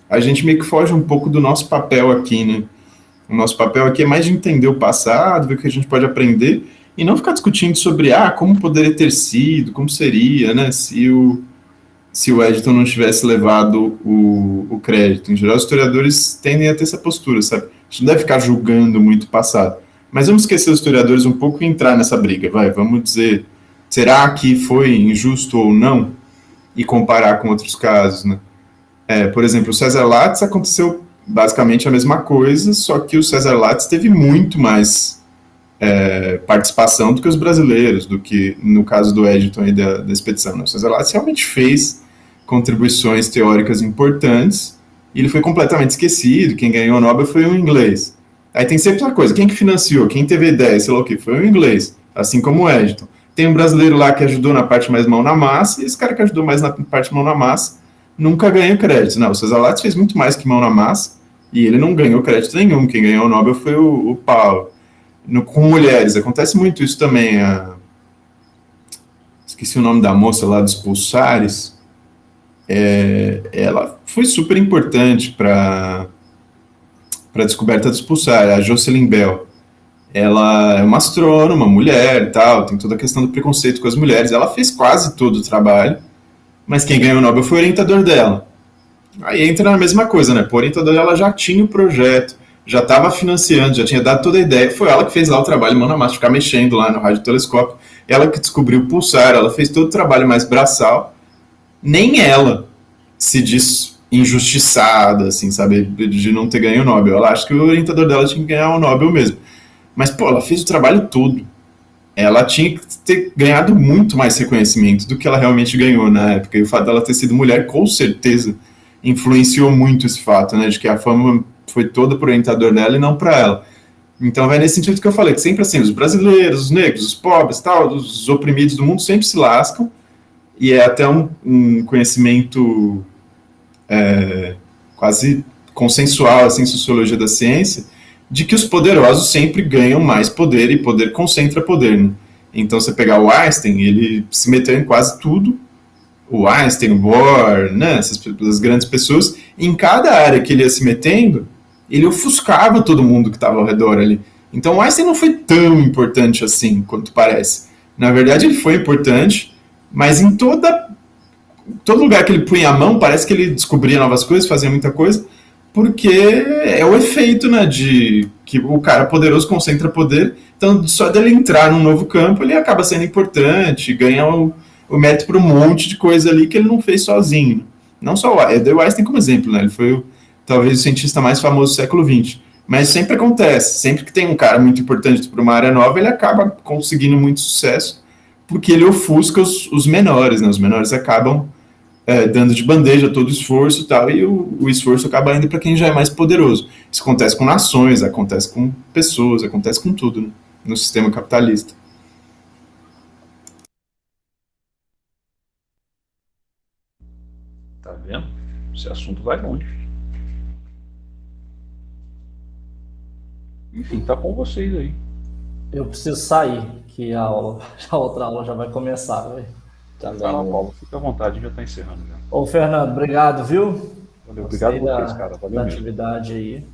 a gente meio que foge um pouco do nosso papel aqui, né? O nosso papel aqui é mais de entender o passado, ver o que a gente pode aprender, e não ficar discutindo sobre, como poderia ter sido, como seria, né, se o Edson não tivesse levado o crédito. Em geral, os historiadores tendem a ter essa postura, sabe? A gente não deve ficar julgando muito o passado. Mas vamos esquecer os historiadores um pouco e entrar nessa briga, vamos dizer, será que foi injusto ou não? E comparar com outros casos, né? Por exemplo, o César Lattes aconteceu basicamente a mesma coisa, só que o César Lattes teve muito mais participação do que os brasileiros, do que no caso do Edison e da expedição. Né? O César Lattes realmente fez contribuições teóricas importantes e ele foi completamente esquecido. Quem ganhou o Nobel foi um inglês. Aí tem sempre uma coisa, quem que financiou, quem teve a ideia, sei lá o que, foi um inglês, assim como o Edison. Tem um brasileiro lá que ajudou na parte mais mão na massa, e esse cara que ajudou mais na parte mão na massa nunca ganha crédito. Não, o César Lattes fez muito mais que mão na massa e ele não ganhou crédito nenhum. Quem ganhou o Nobel foi o Paulo. Com mulheres, acontece muito isso também. Esqueci o nome da moça lá dos pulsares. Ela foi super importante para a descoberta dos pulsares, a Jocelyn Bell. Ela é uma astrônoma, mulher e tal, tem toda a questão do preconceito com as mulheres. Ela fez quase todo o trabalho, mas quem ganhou o Nobel foi o orientador dela. Aí entra na mesma coisa, né? O orientador dela já tinha o projeto, já estava financiando, já tinha dado toda a ideia. Foi ela que fez lá o trabalho mão na massa, ficar mexendo lá no radiotelescópio. Ela que descobriu o pulsar, ela fez todo o trabalho mais braçal. Nem ela se diz injustiçada, assim, sabe, de não ter ganho o Nobel. Ela acha que o orientador dela tinha que ganhar o Nobel mesmo. Mas, ela fez o trabalho todo. Ela tinha que ter ganhado muito mais reconhecimento do que ela realmente ganhou na época. E o fato dela ter sido mulher, com certeza, influenciou muito esse fato, né, de que a fama foi toda para o orientador dela e não para ela. Então vai nesse sentido que eu falei, que sempre assim, os brasileiros, os negros, os pobres, tal, os oprimidos do mundo sempre se lascam, e é até um conhecimento quase consensual, assim, em sociologia da ciência, de que os poderosos sempre ganham mais poder, e poder concentra poder, né? Então, você pegar o Einstein, ele se meteu em quase tudo, o Einstein, o Bohr, né, essas grandes pessoas, em cada área que ele ia se metendo, ele ofuscava todo mundo que estava ao redor ali. Então, o Einstein não foi tão importante assim, quanto parece. Na verdade, ele foi importante, mas em todo lugar que ele punha a mão, parece que ele descobria novas coisas, fazia muita coisa, porque é o efeito, né, de que o cara poderoso concentra poder, então só dele entrar num novo campo, ele acaba sendo importante, ganha o mérito por um monte de coisa ali que ele não fez sozinho. Não só eu dei o Einstein como exemplo, né, ele foi talvez o cientista mais famoso do século XX, mas sempre acontece, sempre que tem um cara muito importante para uma área nova, ele acaba conseguindo muito sucesso, porque ele ofusca os menores, né, os menores acabam dando de bandeja todo o esforço e tal, e o esforço acaba indo para quem já é mais poderoso. Isso acontece com nações, acontece com pessoas, acontece com tudo, né, no sistema capitalista. Tá vendo? Esse assunto vai longe. Enfim, tá com vocês aí. Eu preciso sair, que a outra aula já vai começar, velho. Vai lá, Paulo, fica à vontade, já tá encerrando já. Ô, Fernando, obrigado, viu? Valeu, obrigado a vocês, cara. Valeu da mesmo. atividade aí.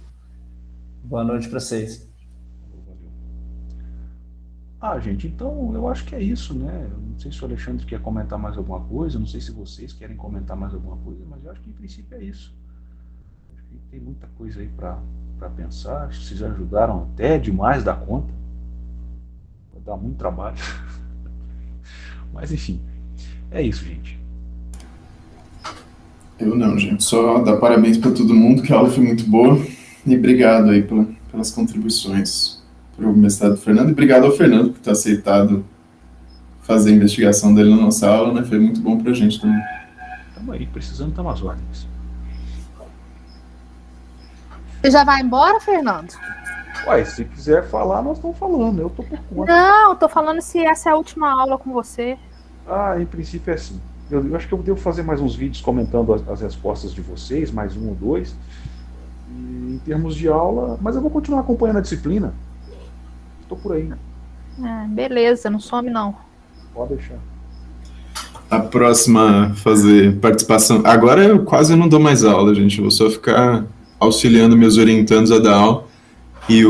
Boa noite para vocês. Valeu. Gente, então eu acho que é isso, né? Eu não sei se o Alexandre quer comentar mais alguma coisa, não sei se vocês querem comentar mais alguma coisa, mas eu acho que em princípio é isso. Acho que tem muita coisa aí para pensar. Acho que vocês ajudaram até demais da conta. Vai dar muito trabalho. Mas enfim. É isso, gente. Eu não, gente. Só dar parabéns para todo mundo, que a aula foi muito boa. E obrigado aí pelas contribuições para o mestrado do Fernando. E obrigado ao Fernando por ter aceitado fazer a investigação dele na nossa aula, né? Foi muito bom para a gente também. Estamos aí, precisando estar às ordens. Você já vai embora, Fernando? Uai, se quiser falar, nós estamos falando. Eu tô por conta. Não, eu tô falando se essa é a última aula com você. Ah, em princípio é assim. Eu acho que eu devo fazer mais uns vídeos comentando as respostas de vocês, mais um ou dois. E, em termos de aula, mas eu vou continuar acompanhando a disciplina. Estou por aí. Beleza, não some não. Pode deixar. A próxima fazer participação. Agora eu quase não dou mais aula, gente. Eu vou só ficar auxiliando meus orientandos a dar aula. E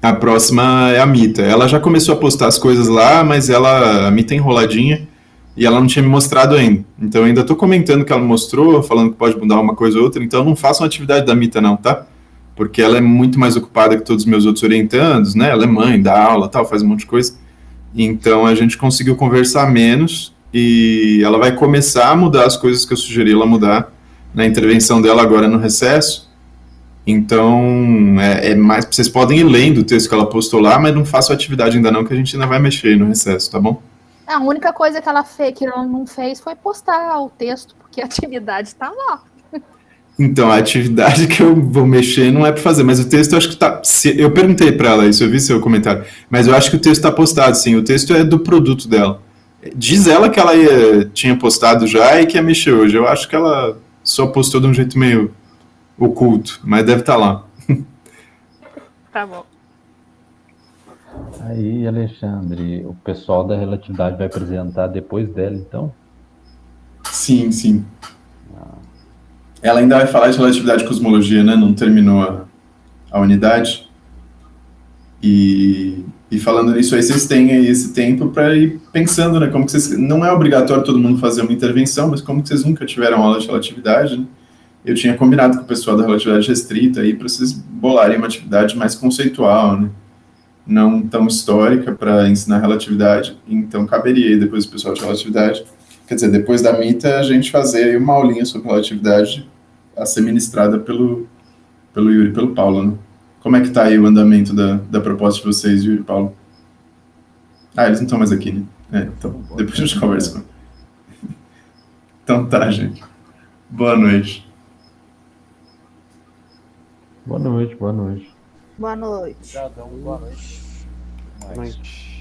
a próxima é a Mita. Ela já começou a postar as coisas lá, mas a Mita é enroladinha e ela não tinha me mostrado ainda. Então eu ainda tô comentando que ela mostrou, falando que pode mudar uma coisa ou outra. Então não façam atividade da Mita não, tá? Porque ela é muito mais ocupada que todos os meus outros orientandos, né? Ela é mãe, dá aula, tal, faz um monte de coisa. Então a gente conseguiu conversar menos e ela vai começar a mudar as coisas que eu sugeri ela mudar na intervenção dela agora no recesso. Então, mais, vocês podem ir lendo o texto que ela postou lá, mas não façam atividade ainda não, que a gente ainda vai mexer no recesso, tá bom? A única coisa que ela não fez foi postar o texto, porque a atividade tá lá. Então, a atividade que eu vou mexer não é para fazer, mas o texto eu acho que tá... Eu perguntei para ela isso, eu vi seu comentário, mas eu acho que o texto tá postado, sim, o texto é do produto dela. Diz ela que ela tinha postado já e que ia mexer hoje, eu acho que ela só postou de um jeito meio oculto, mas deve estar lá. Tá bom. Aí, Alexandre, o pessoal da relatividade vai apresentar depois dela, então? Sim, sim. Ela ainda vai falar de relatividade e cosmologia, né? Não terminou a unidade. E falando nisso aí, vocês têm aí esse tempo para ir pensando, né? Como que vocês... Não é obrigatório todo mundo fazer uma intervenção, mas como que vocês nunca tiveram aula de relatividade, né? Eu tinha combinado com o pessoal da relatividade restrita aí para vocês bolarem uma atividade mais conceitual, né? Não tão histórica para ensinar relatividade. Então caberia aí depois o pessoal de relatividade. Quer dizer, depois da Mita, a gente fazer aí uma aulinha sobre relatividade a ser ministrada pelo Yuri e pelo Paulo, né? Como é que tá aí o andamento da proposta de vocês, Yuri e Paulo? Eles não estão mais aqui, né? Então, depois a gente conversa com eles. Então tá, gente. Boa noite. Boa noite, boa noite. Boa noite. Obrigadão, boa noite. Boa noite.